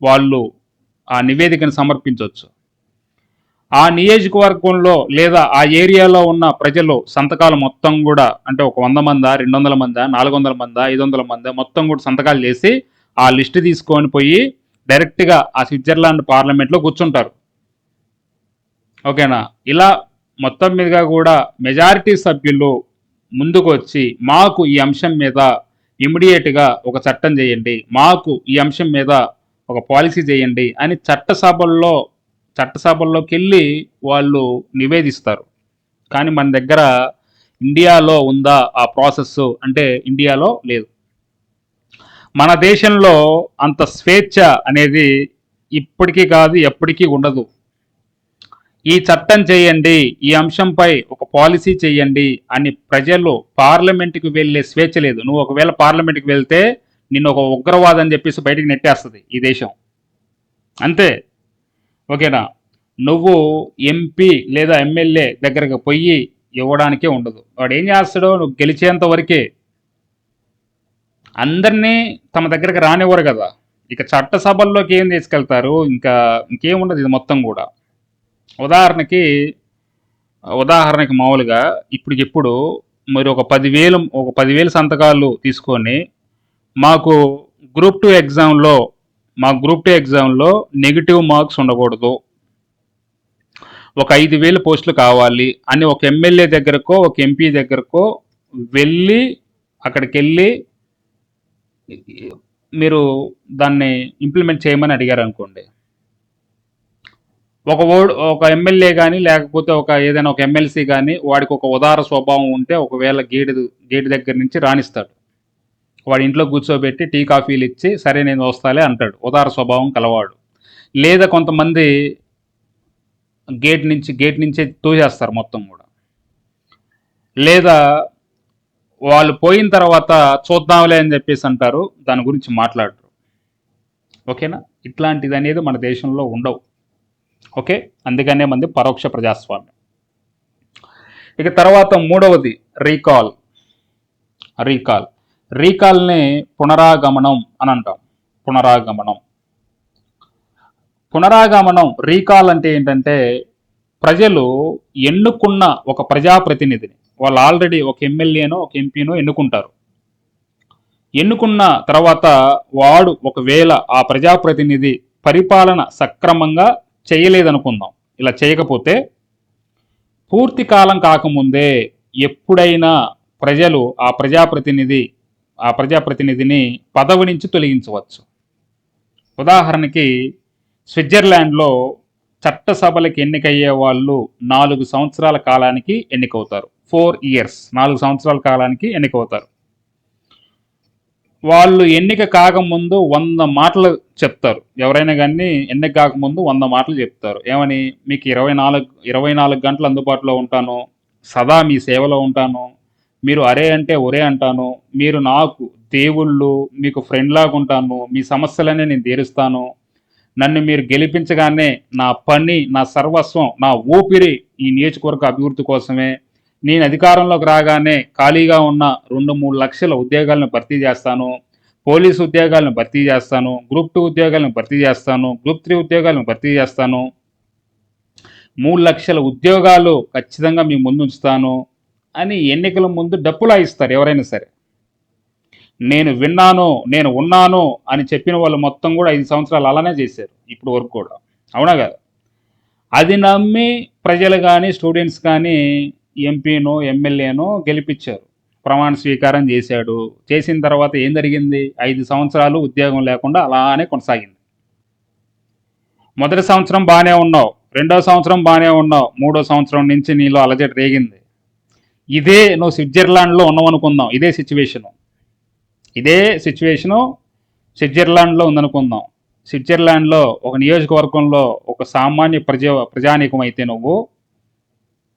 Speaker 1: వాళ్ళు ఆ నివేదికను సమర్పించవచ్చు. ఆ నియోజకవర్గంలో లేదా ఆ ఏరియాలో ఉన్న ప్రజలు సంతకాలు మొత్తం కూడా అంటే ఒక 100 మందా, 200 మందా, 400 మందా, 500 మందా మొత్తం కూడా సంతకాలు చేసి ఆ లిస్ట్ తీసుకొని పోయి డైరెక్ట్గా ఆ స్విట్జర్లాండ్ పార్లమెంట్లో కూర్చుంటారు. ఓకేనా? ఇలా మొత్తం మీదుగా కూడా మెజారిటీ సభ్యులు ముందుకు వచ్చి మాకు ఈ అంశం మీద ఇమ్మీడియట్గా ఒక చట్టం చేయండి, మాకు ఈ అంశం మీద ఒక పాలసీ చేయండి అని చట్టసభల్లోకి వెళ్ళి వాళ్ళు నివేదిస్తారు. కానీ మన దగ్గర ఇండియాలో ఉందా ఆ ప్రాసెస్ అంటే ఇండియాలో లేదు. మన దేశంలో అంత స్వేచ్ఛ అనేది ఇప్పటికీ కాదు, ఎప్పటికీ ఉండదు. ఈ చట్టం చేయండి, ఈ అంశంపై ఒక పాలసీ చేయండి అని ప్రజలు పార్లమెంట్కి వెళ్ళే స్వేచ్ఛ లేదు. నువ్వు ఒకవేళ పార్లమెంట్కి వెళ్తే నిన్ను ఒక ఉగ్రవాదం అని చెప్పేసి బయటికి నెట్టేస్తుంది ఈ దేశం, అంతే. ఓకేనా? నువ్వు ఎంపీ లేదా ఎమ్మెల్యే దగ్గరకు పోయి ఇవ్వడానికే ఉండదు. వాడు ఏం చేస్తాడో నువ్వు గెలిచేంత వరకే. అందరినీ తమ దగ్గరకు రానివ్వరు కదా. ఇక చట్టసభల్లోకి ఏం తీసుకెళ్తారు? ఇంకేముండదు ఇది మొత్తం కూడా. ఉదాహరణకి మామూలుగా ఇప్పుడు మరి ఒక 10,000 సంతకాలు తీసుకొని మాకు గ్రూప్ 2 ఎగ్జామ్లో నెగిటివ్ మార్క్స్ ఉండకూడదు, ఒక 5,000 పోస్టులు కావాలి అని ఒక ఎమ్మెల్యే దగ్గరకో ఒక ఎంపీ దగ్గరకో అక్కడికి వెళ్ళి మీరు దాన్ని ఇంప్లిమెంట్ చేయమని అడిగారు అనుకోండి. ఒక ఎమ్మెల్యే కానీ లేకపోతే ఏదైనా ఒక ఎమ్మెల్సీ కానీ వాడికి ఒక ఉదార స్వభావం ఉంటే ఒకవేళ గేటు దగ్గర నుంచి రాణిస్తాడు. వాడి ఇంట్లో కూర్చోబెట్టి టీ కాఫీలు ఇచ్చి సరే నేను వస్తాలే అంటాడు, ఉదార స్వభావం కలవాడు. లేదా కొంతమంది గేట్ నుంచే తోసేస్తారు మొత్తం కూడా. లేదా వాళ్ళు పోయిన తర్వాత చూద్దాంలే అని చెప్పేసి అంటారు, దాని గురించి మాట్లాడరు. ఓకేనా? ఇట్లాంటిది అనేది మన దేశంలో ఉండవు. ఓకే, అందుకనే మంది పరోక్ష ప్రజాస్వామ్యం. ఇక తర్వాత మూడవది రీకాల్. రీకాల్ రీకాల్ని పునరాగమనం అని అంటాం. పునరాగమనం పునరాగమనం రీకాల్ అంటే ఏంటంటే, ప్రజలు ఎన్నుకున్న ఒక ప్రజాప్రతినిధిని, వాళ్ళు ఆల్రెడీ ఒక ఎమ్మెల్యేనో ఒక ఎంపీనో ఎన్నుకుంటారు. ఎన్నుకున్న తర్వాత వాడు ఒకవేళ ఆ ప్రజాప్రతినిధి పరిపాలన సక్రమంగా చేయలేదనుకుందాం, ఇలా చేయకపోతే పూర్తి కాలం కాకముందే ఎప్పుడైనా ప్రజలు ఆ ప్రజాప్రతినిధిని పదవి నుంచి తొలగించవచ్చు. ఉదాహరణకి స్విట్జర్లాండ్లో చట్టసభలకు ఎన్నికయ్యే వాళ్ళు 4 సంవత్సరాల కాలానికి ఎన్నికవుతారు. 4 ఇయర్స్, 4 సంవత్సరాల కాలానికి ఎన్నికవుతారు. వాళ్ళు ఎన్నిక కాకముందు 100 మాటలు చెప్తారు. ఎవరైనా కానీ ఎన్నిక కాకముందు 100 మాటలు చెప్తారు. ఏమని? మీకు 24 గంటలు అందుబాటులో ఉంటాను, సదా మీ సేవలో ఉంటాను, మీరు అరే అంటే ఒరే అంటాను, మీరు నాకు దేవుళ్ళు, మీకు ఫ్రెండ్ లాగా ఉంటాను, మీ సమస్యలనే నేను తీరుస్తాను, నన్ను మీరు గెలిపించగానే నా పని, నా సర్వస్వం, నా ఊపిరి ఈ నియోజకవర్గ అభివృద్ధి కోసమే, నేను అధికారంలోకి రాగానే ఖాళీగా ఉన్న 2-3 లక్షల ఉద్యోగాలను భర్తీ చేస్తాను, పోలీసు ఉద్యోగాలను భర్తీ చేస్తాను, గ్రూప్ 2 ఉద్యోగాలను భర్తీ చేస్తాను, గ్రూప్ 3 ఉద్యోగాలను భర్తీ చేస్తాను, 3 లక్షల ఉద్యోగాలు ఖచ్చితంగా మీ ముందు ఉంచుతాను అని ఎన్నికల ముందు డప్పులా ఇస్తారు ఎవరైనా సరే. నేను విన్నాను, నేను ఉన్నాను అని చెప్పిన వాళ్ళు మొత్తం కూడా 5 సంవత్సరాలు అలానే చేశారు ఇప్పుడు వరకు కూడా. అవునా కదా? అది నమ్మి ప్రజలు కానీ స్టూడెంట్స్ కానీ ఎంపీనో ఎమ్మెల్యేనో గెలిపించారు. ప్రమాణ స్వీకారం చేశాడు. చేసిన తర్వాత ఏం జరిగింది? 5 సంవత్సరాలు ఉద్యోగం లేకుండా అలానే కొనసాగింది. మొదటి సంవత్సరం బాగానే ఉన్నావు, రెండో సంవత్సరం బాగానే ఉన్నావు, మూడో సంవత్సరం నుంచి నీలో అలజడి రేగింది. ఇదే నువ్వు స్విట్జర్లాండ్లో ఉన్నావనుకుందాం, ఇదే సిచ్యువేషను స్విట్జర్లాండ్లో ఉందనుకుందాం. స్విట్జర్లాండ్లో ఒక నియోజకవర్గంలో ఒక సామాన్య ప్రజానీకం అయితే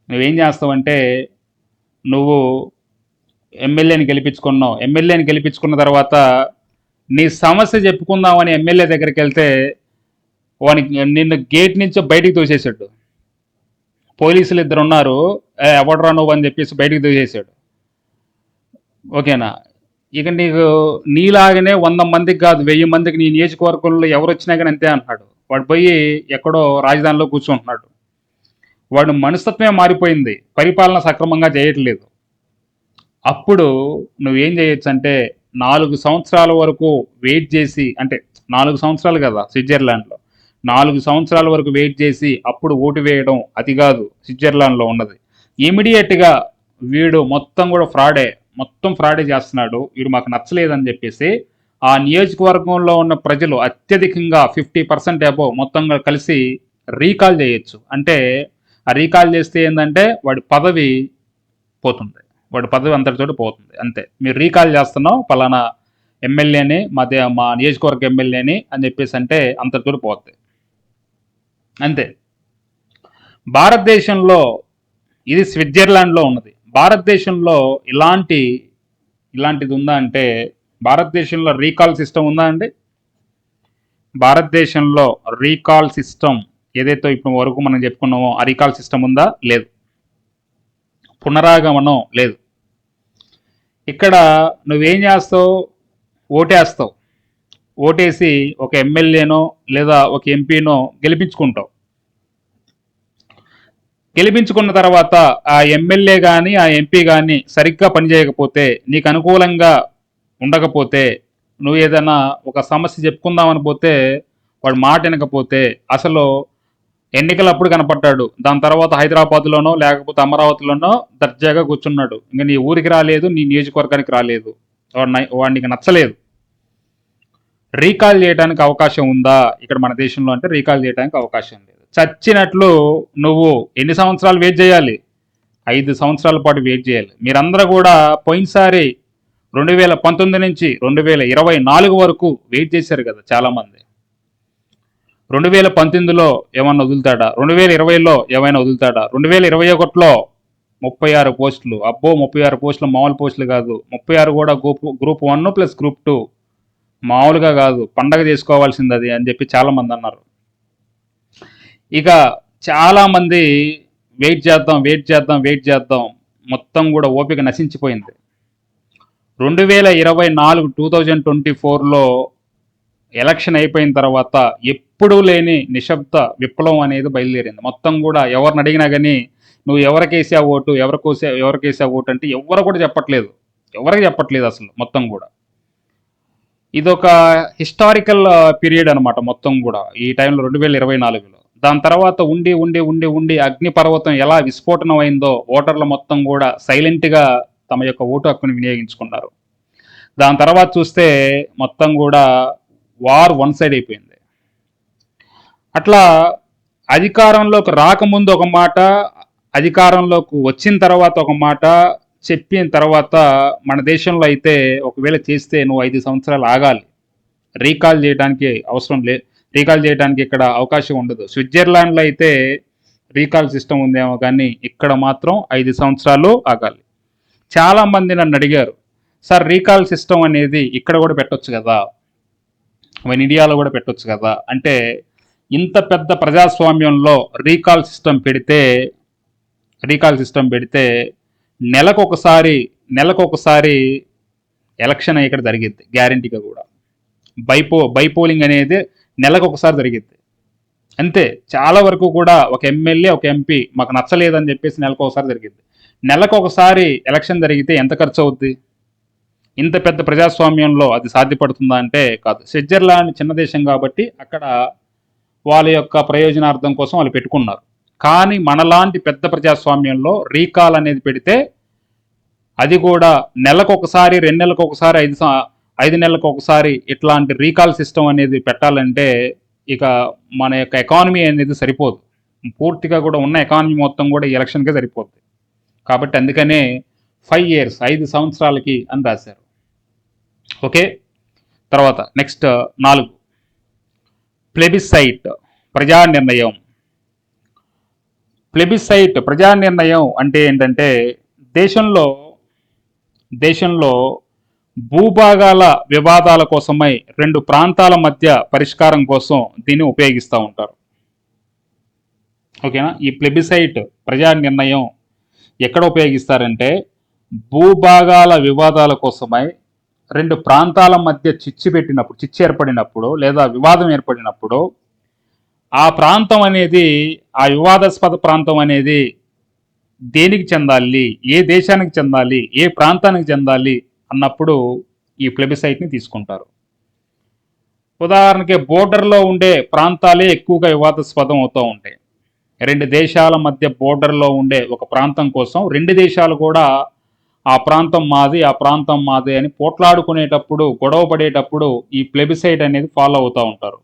Speaker 1: నువ్వేం చేస్తావంటే, నువ్వు ఎమ్మెల్యేని గెలిపించుకున్న తర్వాత నీ సమస్య చెప్పుకుందామని ఎమ్మెల్యే దగ్గరికి వెళ్తే వానికి నిన్ను గేట్ నుంచి బయటికి తోసేసాడు. పోలీసులు 2 ఉన్నారు, ఎవడరా నువ్వు అని చెప్పేసి బయటికి తోసేసాడు. ఓకేనా? ఇక నీలాగనే 100 మందికి కాదు 1000 మందికి నీ నియోజకవర్గంలో ఎవరు వచ్చినా కానీ అంతే అన్నాడు. వాడు పోయి ఎక్కడో రాజధానిలో కూర్చుంటున్నాడు. వాడు మనస్తత్వమే మారిపోయింది, పరిపాలన సక్రమంగా చేయట్లేదు. అప్పుడు నువ్వేం చేయొచ్చు అంటే, 4 సంవత్సరాల వరకు వెయిట్ చేసి, అంటే 4 సంవత్సరాలు కదా స్విట్జర్లాండ్లో, 4 సంవత్సరాల వరకు వెయిట్ చేసి అప్పుడు ఓటు వేయడం, అది కాదు స్విట్జర్లాండ్లో ఉన్నది. ఇమీడియట్గా వీడు మొత్తం కూడా మొత్తం ఫ్రాడే చేస్తున్నాడు, వీడు మాకు నచ్చలేదని చెప్పేసి ఆ నియోజకవర్గంలో ఉన్న ప్రజలు అత్యధికంగా 50% అబోవ్ మొత్తంగా కలిసి రీకాల్ చేయొచ్చు. అంటే ఆ రీకాల్ చేస్తే ఏంటంటే వాడి పదవి పోతుంది, అంతటితోటి పోతుంది. అంతే, మీరు రీకాల్ చేస్తున్నాం పలానా ఎమ్మెల్యేని, మా నియోజకవర్గ ఎమ్మెల్యేని అని చెప్పేసి అంటే అంతటితోటి పోతుంది. అంతే. భారతదేశంలో ఇది స్విట్జర్లాండ్లో ఉన్నది. భారతదేశంలో ఇలాంటిది ఉందా అంటే, భారతదేశంలో రీకాల్ సిస్టమ్ ఉందా అండి? భారతదేశంలో రీకాల్ సిస్టమ్ ఏదైతే ఇప్పుడు వరకు మనం చెప్పుకున్నామో ఆ రీకాల్ సిస్టమ్ ఉందా? లేదు. పునరాగమనం లేదు. ఇక్కడ నువ్వేం చేస్తావు? ఓటేసి ఒక ఎమ్మెల్యేనో లేదా ఒక ఎంపీనో గెలిపించుకుంటావు. గెలిపించుకున్న తర్వాత ఆ ఎమ్మెల్యే కానీ ఆ ఎంపీ కానీ సరిగ్గా పనిచేయకపోతే, నీకు అనుకూలంగా ఉండకపోతే, నువ్వు ఏదైనా ఒక సమస్య చెప్పుకుందామని పోతే వాడు మాట వినకపోతే, అసలు ఎన్నికలప్పుడు కనపడ్డాడు, దాని తర్వాత హైదరాబాద్లోనో లేకపోతే అమరావతిలోనో దర్జాగా కూర్చున్నాడు, ఇంకా నీ ఊరికి రాలేదు, నీ నియోజకవర్గానికి రాలేదు, వాడికి నచ్చలేదు. రీకాల్ చేయడానికి అవకాశం ఉందా ఇక్కడ మన దేశంలో అంటే? రీకాల్ చేయడానికి అవకాశం లేదు. చచ్చినట్లు నువ్వు ఎన్ని సంవత్సరాలు వెయిట్ చేయాలి? 5 సంవత్సరాల పాటు వెయిట్ చేయాలి. మీరందరూ కూడా పోయినసారి 2019 నుంచి 2024 వరకు వెయిట్ చేశారు కదా చాలామంది. 2019లో ఏమన్నా వదులుతాడా? 2020లో ఏమైనా వదులుతాడా? 2021లో 36 పోస్టులు. అబ్బో! 36 పోస్టులు మామూలు పోస్టులు కాదు. 36 కూడా గ్రూప్ 1 ప్లస్ గ్రూప్ 2 మామూలుగా కాదు. పండగ చేసుకోవాల్సింది అది అని చెప్పి చాలా మంది అన్నారు. ఇక చాలా మంది వెయిట్ చేద్దాం వెయిట్ చేద్దాం వెయిట్ చేద్దాం, మొత్తం కూడా ఓపిక నశించిపోయింది. 2024 2024లో ఎలక్షన్ అయిపోయిన తర్వాత ఎప్పుడూ లేని నిశ్శబ్ద విప్లవం అనేది బయలుదేరింది. మొత్తం కూడా ఎవరిని అడిగినా కానీ నువ్వు ఎవరికేసా ఓటు ఎవరికేసా ఓటు అంటే ఎవరు కూడా చెప్పట్లేదు. ఎవరికి చెప్పట్లేదు అసలు మొత్తం కూడా. ఇదొక హిస్టారికల్ పీరియడ్ అనమాట మొత్తం కూడా ఈ టైంలో 2024లో. దాని తర్వాత ఉండి ఉండి ఉండి ఉండి అగ్నిపర్వతం ఎలా విస్ఫోటనం అయిందో ఓటర్లు మొత్తం కూడా సైలెంట్గా తమ యొక్క ఓటు హక్కును వినియోగించుకున్నారు. దాని తర్వాత చూస్తే మొత్తం కూడా వార్ వన్ సైడ్ అయిపోయింది. అట్లా అధికారంలోకి రాకముందు ఒక మాట, అధికారంలోకి వచ్చిన తర్వాత ఒక మాట చెప్పిన తర్వాత మన దేశంలో అయితే ఒకవేళ చేస్తే నువ్వు 5 సంవత్సరాలు ఆగాలి, రీకాల్ చేయడానికి అవసరం లేదు, రీకాల్ చేయడానికి ఇక్కడ అవకాశం ఉండదు. స్విట్జర్లాండ్లో అయితే రీకాల్ సిస్టమ్ ఉందేమో కానీ ఇక్కడ మాత్రం 5 సంవత్సరాలు ఆగాలి. చాలామంది నన్ను అడిగారు, సార్ రీకాల్ సిస్టమ్ అనేది ఇక్కడ కూడా పెట్టొచ్చు కదా, మన ఇండియాలో కూడా పెట్టొచ్చు కదా అంటే, ఇంత పెద్ద ప్రజాస్వామ్యంలో రీకాల్ సిస్టమ్ పెడితే నెలకొకసారి ఎలక్షన్ ఇక్కడ జరిగిద్ది గ్యారంటీగా కూడా. బైపోలింగ్ అనేది నెలకొకసారి జరిగిద్ది అంతే. చాలా వరకు కూడా ఒక ఎమ్మెల్యే ఒక ఎంపీ మాకు నచ్చలేదని చెప్పేసి నెలకొకసారి జరిగిద్ది. నెలకొకసారి ఎలక్షన్ జరిగితే ఎంత ఖర్చు అవుద్ది? ఇంత పెద్ద ప్రజాస్వామ్యంలో అది సాధ్యపడుతుందా అంటే కాదు. స్విట్జర్లాండ్ చిన్న దేశం కాబట్టి అక్కడ వాళ్ళ యొక్క ప్రయోజనార్థం కోసం వాళ్ళు పెట్టుకున్నారు. కానీ మనలాంటి పెద్ద ప్రజాస్వామ్యంలో రీకాల్ అనేది పెడితే అది కూడా నెలకొకసారి 2 నెలలకు ఒకసారి 5 నెలలకు ఒకసారి ఇట్లాంటి రీకాల్ సిస్టమ్ అనేది పెట్టాలంటే ఇక మన యొక్క ఎకానమీ అనేది సరిపోదు. పూర్తిగా కూడా ఉన్న ఎకానమీ మొత్తం కూడా ఈ ఎలక్షన్కే సరిపోద్ది. కాబట్టి అందుకనే 5 years 5 సంవత్సరాలకి అని రాశారు. ఓకే, తర్వాత నెక్స్ట్ 4 ప్లెబిసైట్ ప్రజా నిర్ణయం. ప్లెబిసైట్ ప్రజా నిర్ణయం అంటే ఏంటంటే దేశంలో భూభాగాల వివాదాల కోసమై 2 ప్రాంతాల మధ్య పరిష్కారం కోసం దీన్ని ఉపయోగిస్తూ ఉంటారు. ఓకేనా? ఈ ప్లెబిసైట్ ప్రజా నిర్ణయం ఎక్కడ ఉపయోగిస్తారంటే భూభాగాల వివాదాల కోసమై 2 ప్రాంతాల మధ్య చిచ్చు ఏర్పడినప్పుడు లేదా వివాదం ఏర్పడినప్పుడు ఆ ప్రాంతం అనేది, ఆ వివాదాస్పద ప్రాంతం అనేది దేనికి చెందాలి, ఏ దేశానికి చెందాలి, ఏ ప్రాంతానికి చెందాలి అన్నప్పుడు ఈ ప్లెబిసైట్ని తీసుకుంటారు. ఉదాహరణకి బోర్డర్లో ఉండే ప్రాంతాలే ఎక్కువగా వివాదాస్పదం అవుతూ ఉంటాయి. 2 దేశాల మధ్య బోర్డర్లో ఉండే ఒక ప్రాంతం కోసం 2 దేశాలు కూడా ఆ ప్రాంతం మాది అని పోట్లాడుకునేటప్పుడు, గొడవ పడేటప్పుడు ఈ ప్లెబిసైట్ అనేది ఫాలో అవుతూ ఉంటారు.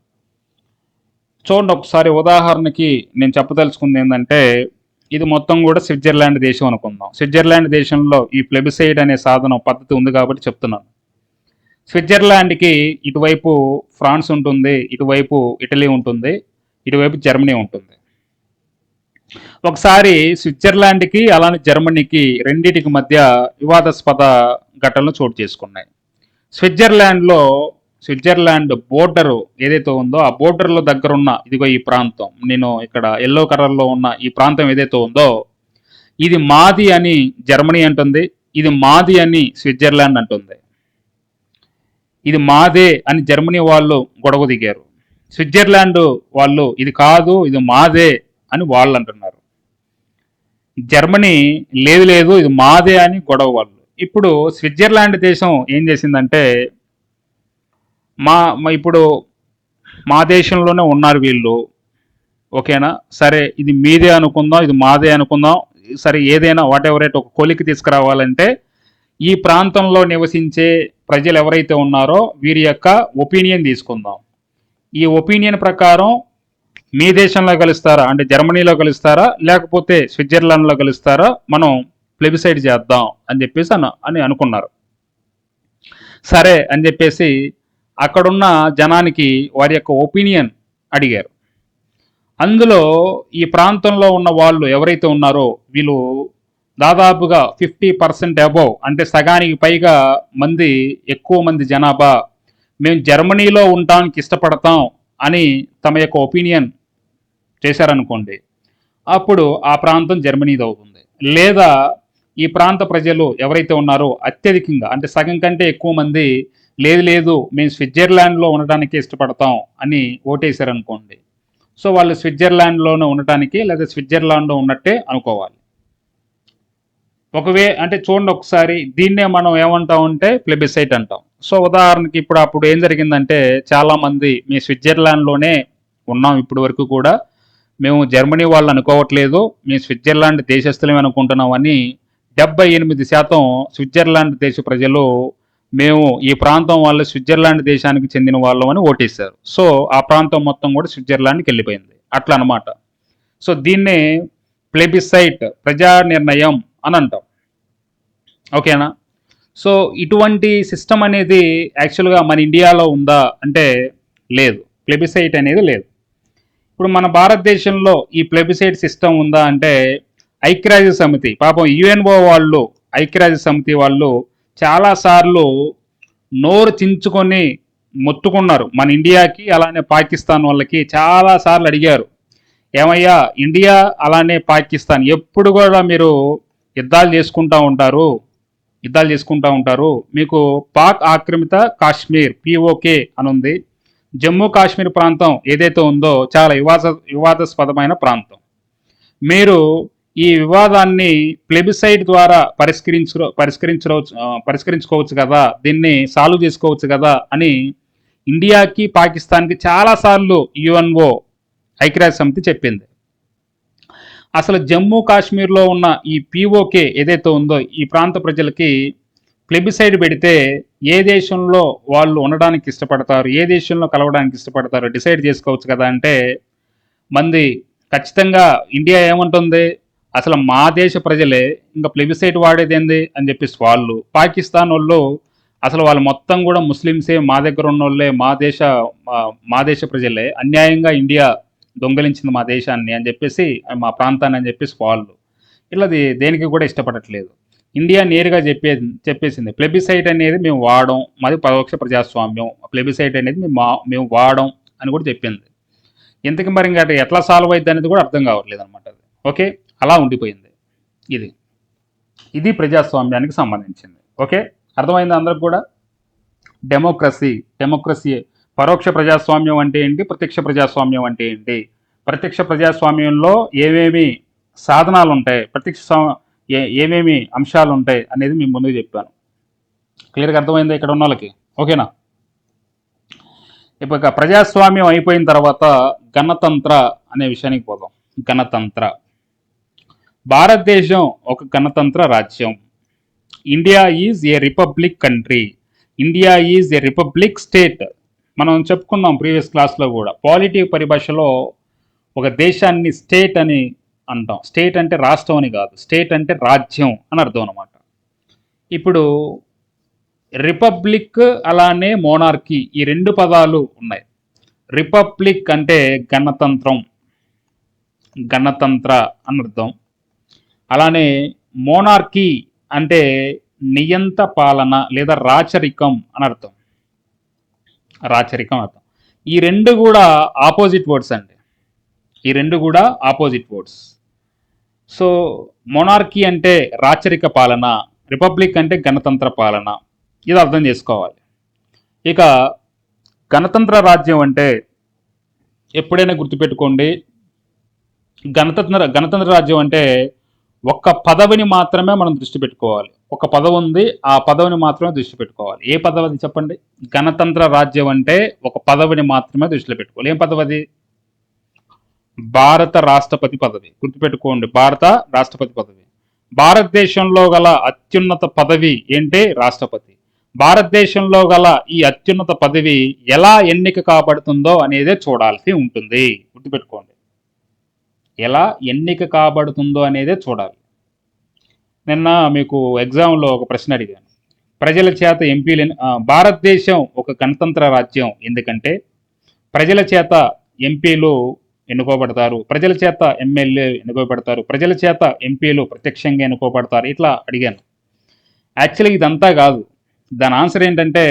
Speaker 1: చూడండి ఒకసారి ఉదాహరణకి నేను చెప్పదలుచుకుంది ఏంటంటే, ఇది మొత్తం కూడా స్విట్జర్లాండ్ దేశం అనుకుందాం. స్విట్జర్లాండ్ దేశంలో ఈ ప్లెబిసైట్ అనే సాధనం పద్ధతి ఉంది కాబట్టి చెప్తున్నాను. స్విట్జర్లాండ్కి ఇటువైపు ఫ్రాన్స్ ఉంటుంది, ఇటువైపు ఇటలీ ఉంటుంది, ఇటువైపు జర్మనీ ఉంటుంది. ఒకసారి స్విట్జర్లాండ్కి అలానే జర్మనీకి రెండింటికి మధ్య వివాదాస్పద ఘటనలు చోటు చేసుకున్నాయి. స్విట్జర్లాండ్ బోర్డర్ ఏదైతే ఉందో ఆ బోర్డర్లో దగ్గర ఉన్న ఇదిగో ఈ ప్రాంతం, నేను ఇక్కడ ఎల్లో కలర్లో ఉన్న ఈ ప్రాంతం ఏదైతే ఉందో ఇది మాది అని జర్మనీ అంటుంది, ఇది మాది అని స్విట్జర్లాండ్ అంటుంది. ఇది మాదే అని జర్మనీ వాళ్ళు గొడవ దిగారు. స్విట్జర్లాండ్ వాళ్ళు ఇది కాదు ఇది మాదే అని వాళ్ళు అంటున్నారు. జర్మనీ లేదు లేదు ఇది మాదే అని గొడవ వాళ్ళు. ఇప్పుడు స్విట్జర్లాండ్ దేశం ఏం చేసిందంటే, ఇప్పుడు మా దేశంలోనే ఉన్నారు వీళ్ళు, ఓకేనా, సరే ఇది మీదే అనుకుందాం, ఇది మాదే అనుకుందాం, సరే ఏదైనా వాట్ ఎవర్ ఒక కొలికి తీసుకురావాలంటే ఈ ప్రాంతంలో నివసించే ప్రజలు ఎవరైతే ఉన్నారో వీరి యొక్క ఒపీనియన్ తీసుకుందాం. ఈ ఒపీనియన్ ప్రకారం మీ దేశంలో కలుస్తారా అంటే జర్మనీలో కలుస్తారా లేకపోతే స్విట్జర్లాండ్లో కలుస్తారా, మనం ప్లెబిసైట్ చేద్దాం అని చెప్పేసి అనుకున్నారు. సరే అని చెప్పేసి అక్కడున్న జనానికి వారి యొక్క ఒపీనియన్ అడిగారు. అందులో ఈ ప్రాంతంలో ఉన్న వాళ్ళు ఎవరైతే ఉన్నారో వీళ్ళు దాదాపుగా 50% అబోవ్, అంటే సగానికి పైగా మంది, ఎక్కువ మంది జనాభా మేము జర్మనీలో ఉండటానికి ఇష్టపడతాం అని తమ యొక్క ఒపీనియన్ చేశారనుకోండి, అప్పుడు ఆ ప్రాంతం జర్మనీది అవుతుంది. లేదా ఈ ప్రాంత ప్రజలు ఎవరైతే ఉన్నారో అత్యధికంగా, అంటే సగం కంటే ఎక్కువ మంది లేదు లేదు మేము స్విట్జర్లాండ్లో ఉండటానికి ఇష్టపడతాం అని ఓటేశారనుకోండి, సో వాళ్ళు స్విట్జర్లాండ్లోనే ఉండటానికి లేదా స్విట్జర్లాండ్లో ఉన్నట్టే అనుకోవాలి. అంటే చూడండి ఒకసారి, దీన్నే మనం ఏమంటామంటే ప్లెబిసైట్ అంటాం. సో ఉదాహరణకి అప్పుడు ఏం జరిగిందంటే, చాలామంది మేము స్విట్జర్లాండ్లోనే ఉన్నాం ఇప్పటి వరకు కూడా, మేము జర్మనీ వాళ్ళు అనుకోవట్లేదు, మేము స్విట్జర్లాండ్ దేశస్తులమే అనుకుంటున్నాం అని 78% స్విట్జర్లాండ్ దేశ ప్రజలు మేము ఈ ప్రాంతం వాళ్ళు స్విట్జర్లాండ్ దేశానికి చెందిన వాళ్ళం అని ఓటేశారు. సో ఆ ప్రాంతం మొత్తం కూడా స్విట్జర్లాండ్కి వెళ్ళిపోయింది. అట్లా అనమాట. సో దీన్నే ప్లెబిసైట్, ప్రజా నిర్ణయం అని అంటాం. ఓకేనా? సో ఇటువంటి సిస్టమ్ అనేది యాక్చువల్గా మన ఇండియాలో ఉందా అంటే లేదు, ప్లెబిసైట్ అనేది లేదు. ఇప్పుడు మన భారతదేశంలో ఈ ప్లెబిసైట్ సిస్టమ్ ఉందా అంటే, ఐక్యరాజ్య సమితి, పాపం యుఎన్ఓ వాళ్ళు, ఐక్యరాజ్య సమితి వాళ్ళు చాలాసార్లు నోరు చించుకొని మొత్తుకున్నారు మన ఇండియాకి, అలానే పాకిస్తాన్ వాళ్ళకి చాలాసార్లు అడిగారు, ఏమయ్యా ఇండియా అలానే పాకిస్తాన్ ఎప్పుడు కూడా మీరు యుద్ధాలు చేసుకుంటూ ఉంటారు, మీకు పాక్ ఆక్రమిత కాశ్మీర్ పిఓకే అని ఉంది, జమ్మూ కాశ్మీర్ ప్రాంతం ఏదైతే ఉందో చాలా వివాదాస్పదమైన ప్రాంతం, మీరు ఈ వివాదాన్ని ప్లెబిసైట్ ద్వారా పరిష్కరించుకోవచ్చు కదా, దీన్ని సాల్వ్ చేసుకోవచ్చు కదా అని ఇండియాకి పాకిస్తాన్కి చాలాసార్లు యుఎన్ఓ, ఐక్యరాజ్య సమితి చెప్పింది. అసలు జమ్మూ కాశ్మీర్లో ఉన్న ఈ పిఓకే ఏదైతే ఉందో ఈ ప్రాంత ప్రజలకి ప్లెబిసైడ్ పెడితే ఏ దేశంలో వాళ్ళు ఉండడానికి ఇష్టపడతారు, ఏ దేశంలో కలవడానికి ఇష్టపడతారు డిసైడ్ చేసుకోవచ్చు కదా అంటే, మంది ఖచ్చితంగా ఇండియా ఏమంటుంది, అసలు మా దేశ ప్రజలే ఇంకా ప్లెబిసైడ్ వాడేది ఏంది అని చెప్పేసి వాళ్ళు, పాకిస్తాన్ వాళ్ళు అసలు వాళ్ళు మొత్తం కూడా ముస్లిమ్సే, మా దగ్గర ఉన్న వాళ్ళే, మా దేశ ప్రజలే, అన్యాయంగా ఇండియా దొంగలించింది మా దేశాన్ని అని చెప్పేసి, మా ప్రాంతాన్ని అని చెప్పేసి వాళ్ళు ఇట్లా దేనికి కూడా ఇష్టపడట్లేదు. ఇండియా నేరుగా చెప్పేసింది ప్లెబిసైట్ అనేది మేము వాడం, మాది పరోక్ష ప్రజాస్వామ్యం, ప్లెబిసైట్ అనేది మేము వాడం అని కూడా చెప్పింది. ఇంతకీ మరి ఇంకా ఎట్లా సాల్వ్ అయింది అనేది కూడా అర్థం కావట్లేదు అనమాట. అది ఓకే, అలా ఉండిపోయింది. ఇది ప్రజాస్వామ్యానికి సంబంధించింది. ఓకే, అర్థమైంది అందరికి కూడా. డెమోక్రసీ పరోక్ష ప్రజాస్వామ్యం అంటే ఏంటి, ప్రత్యక్ష ప్రజాస్వామ్యం అంటే ఏంటి, ప్రత్యక్ష ప్రజాస్వామ్యంలో ఏమేమి సాధనాలు ఉంటాయి, ఏమేమి అంశాలు ఉంటాయి అనేది మేము ముందుకు చెప్పాను. క్లియర్గా అర్థమైందా ఇక్కడ ఉన్న వాళ్ళకి? ఓకేనా? ఇప్పుడు ప్రజాస్వామ్యం అయిపోయిన తర్వాత గణతంత్ర అనే విషయానికి పోదాం. గణతంత్ర, భారతదేశం ఒక గణతంత్ర రాజ్యం. India is a republic country, India is a republic state. మనం చెప్పుకున్నాం ప్రీవియస్ క్లాస్లో కూడా, పాలిటీ పరిభాషలో ఒక దేశాన్ని స్టేట్ అని అంటాం. స్టేట్ అంటే రాష్ట్రం అని కాదు, స్టేట్ అంటే రాజ్యం అని అర్థం అనమాట. ఇప్పుడు రిపబ్లిక్ అలానే మోనార్కీ, ఈ రెండు పదాలు ఉన్నాయి. రిపబ్లిక్ అంటే గణతంత్ర అని అర్థం. అలానే మోనార్కీ అంటే నియంత పాలన లేదా రాచరికం అని అర్థం. ఈ రెండు కూడా ఆపోజిట్ వర్డ్స్ అండి, ఈ రెండు కూడా ఆపోజిట్ వర్డ్స్. సో మోనార్కీ అంటే రాచరిక పాలన, రిపబ్లిక్ అంటే గణతంత్ర పాలన, ఇది అర్థం చేసుకోవాలి. ఇక గణతంత్ర రాజ్యం అంటే ఎప్పుడైనా గుర్తుపెట్టుకోండి, గణతంత్ర రాజ్యం అంటే ఒక్క పదవిని మాత్రమే మనం దృష్టి పెట్టుకోవాలి. ఒక పదవి ఉంది, ఆ పదవిని మాత్రమే దృష్టి పెట్టుకోవాలి. ఏ పదవి చెప్పండి? గణతంత్ర రాజ్యం అంటే ఒక పదవిని మాత్రమే దృష్టిలో పెట్టుకోవాలి. ఏం పదవి? భారత రాష్ట్రపతి పదవి. గుర్తుపెట్టుకోండి, భారత రాష్ట్రపతి పదవి. భారతదేశంలో గల అత్యున్నత పదవి ఏంటి? రాష్ట్రపతి. భారతదేశంలో గల ఈ అత్యున్నత పదవి ఎలా ఎన్నిక కాబడుతుందో అనేదే చూడాల్సి ఉంటుంది. గుర్తుపెట్టుకోండి, ఎలా ఎన్నిక కాబడుతుందో అనేదే చూడాలి. నిన్న మీకు ఎగ్జామ్లో ఒక ప్రశ్న అడిగాను, ప్రజల చేత ఎంపీలు, భారతదేశం ఒక గణతంత్ర రాజ్యం ఎందుకంటే ప్రజల చేత ఎంపీలు ఎన్నుకోబడతారు, ప్రజల చేత ఎమ్మెల్యే ఎన్నుకోబడతారు, ప్రజల చేత ఎంపీలు ప్రత్యక్షంగా ఎన్నుకోబడతారు. ఇట్లా అడిగాను. యాక్చువల్లీ ఇదంతా కాదు. దాని ఆన్సర్ ఏంటంటే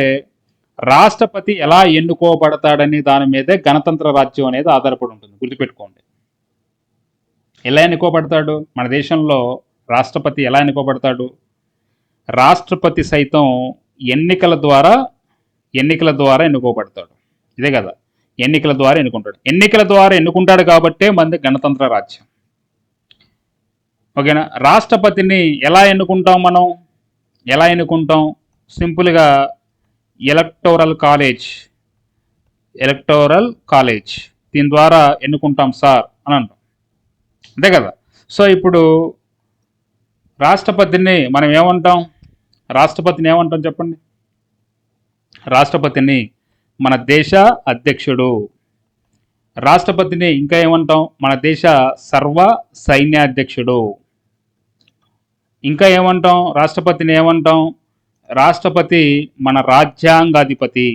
Speaker 1: రాష్ట్రపతి ఎలా ఎన్నుకోబడతాడని దాని మీదే గణతంత్ర రాజ్యం అనేది ఆధారపడి ఉంటుంది. గుర్తుపెట్టుకోండి. ఎలా ఎన్నుకోబడతాడు? మన దేశంలో రాష్ట్రపతి ఎలా ఎన్నుకోబడతాడు? రాష్ట్రపతి సైతం ఎన్నికల ద్వారా ఎన్నుకోబడతాడు. ఇదే కదా, ఎన్నికల ద్వారా ఎన్నుకుంటాడు. ఎన్నికల ద్వారా ఎన్నుకుంటాడు కాబట్టే మనది గణతంత్ర రాజ్యం. ఓకేనా? రాష్ట్రపతిని ఎలా ఎన్నుకుంటాం మనం? ఎలా ఎన్నుకుంటాం? సింపుల్గా ఎలక్టోరల్ కాలేజ్ దీని ద్వారా ఎన్నుకుంటాం సార్ అని అంటాం. అంతే కదా. సో ఇప్పుడు రాష్ట్రపతిని మనం ఏమంటాం చెప్పండి. రాష్ట్రపతిని మన దేశ అధ్యక్షుడు. రాష్ట్రపతిని ఇంకా ఏమంటాం? మన దేశ సర్వ సైన్యాధ్యక్షుడు. ఇంకా ఏమంటాం? రాష్ట్రపతిని ఏమంటాం? రాష్ట్రపతి మన రాజ్యాంగాధిపతి.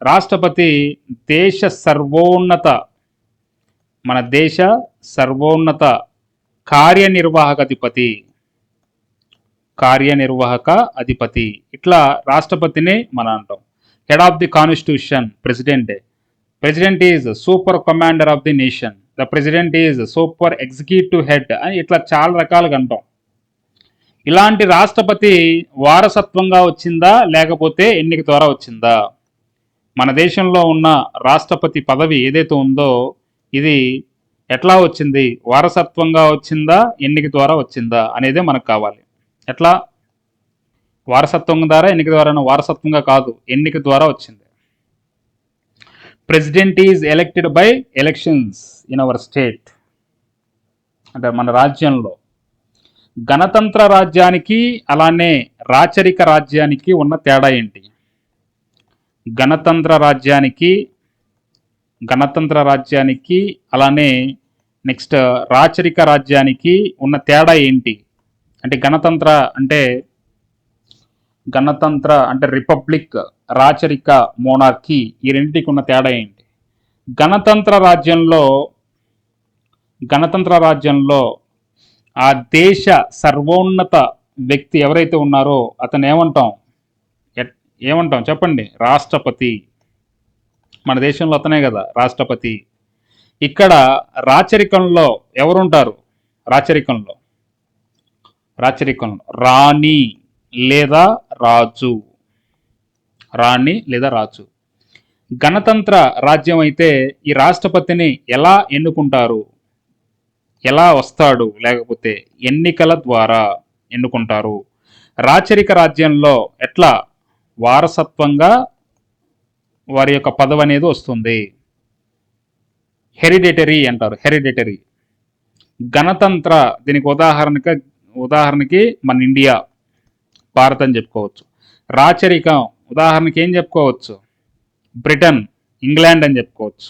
Speaker 1: రాష్ట్రపతి మన దేశ సర్వోన్నత కార్యనిర్వాహక అధిపతి. ఇట్లా రాష్ట్రపతిని మనం అంటాం. Head of the constitution president is super commander of the nation. The president is super executive head అని ఇట్లా చాలా రకాలుగా అంటాం. ఇలాంటి రాష్ట్రపతి వారసత్వంగా వచ్చిందా లేకపోతే ఎన్నిక ద్వారా వచ్చిందా? మన దేశంలో ఉన్న రాష్ట్రపతి పదవి ఏదైతే ఉందో ఇది ఎట్లా వచ్చింది? వారసత్వంగా వచ్చిందా ఎన్నిక ద్వారా వచ్చిందా అనేదే మనకు కావాలి. ఎట్లా? వారసత్వం ద్వారా, ఎన్నిక ద్వారా? వారసత్వంగా కాదు, ఎన్నిక ద్వారా వచ్చింది. President is elected by elections in our state. అంటే మన రాజ్యంలో గణతంత్ర రాజ్యానికి అలానే రాచరిక రాజ్యానికి ఉన్న తేడా ఏంటి? గణతంత్ర రాజ్యానికి అలానే నెక్స్ట్ రాచరిక రాజ్యానికి ఉన్న తేడా ఏంటి? అంటే గణతంత్ర అంటే రిపబ్లిక్, రాచరిక, మోనార్కీ ఈ రెండింటికి ఉన్న తేడా ఏంటి? గణతంత్ర రాజ్యంలో ఆ దేశ సర్వోన్నత వ్యక్తి ఎవరైతే ఉన్నారో అతను ఏమంటాం చెప్పండి? రాష్ట్రపతి. మన దేశంలో అతనే కదా రాష్ట్రపతి. ఇక్కడ రాచరికంలో ఎవరుంటారు? రాచరికంలో రాణి లేదా రాజు. గణతంత్ర రాజ్యం అయితే ఈ రాష్ట్రపతిని ఎలా ఎన్నుకుంటారు? ఎలా వస్తాడు? లేకపోతే ఎన్నికల ద్వారా ఎన్నుకుంటారు. రాచరిక రాజ్యంలో ఎట్లా? వారసత్వంగా వారి యొక్క పదవి అనేది వస్తుంది. హెరిడిటరీ అంటారు. గణతంత్ర దీనికి ఉదాహరణకి మన ఇండియా, భారత్ అని చెప్పుకోవచ్చు. రాచరికం ఉదాహరణకి ఏం చెప్పుకోవచ్చు? బ్రిటన్, ఇంగ్లాండ్ అని చెప్పుకోవచ్చు.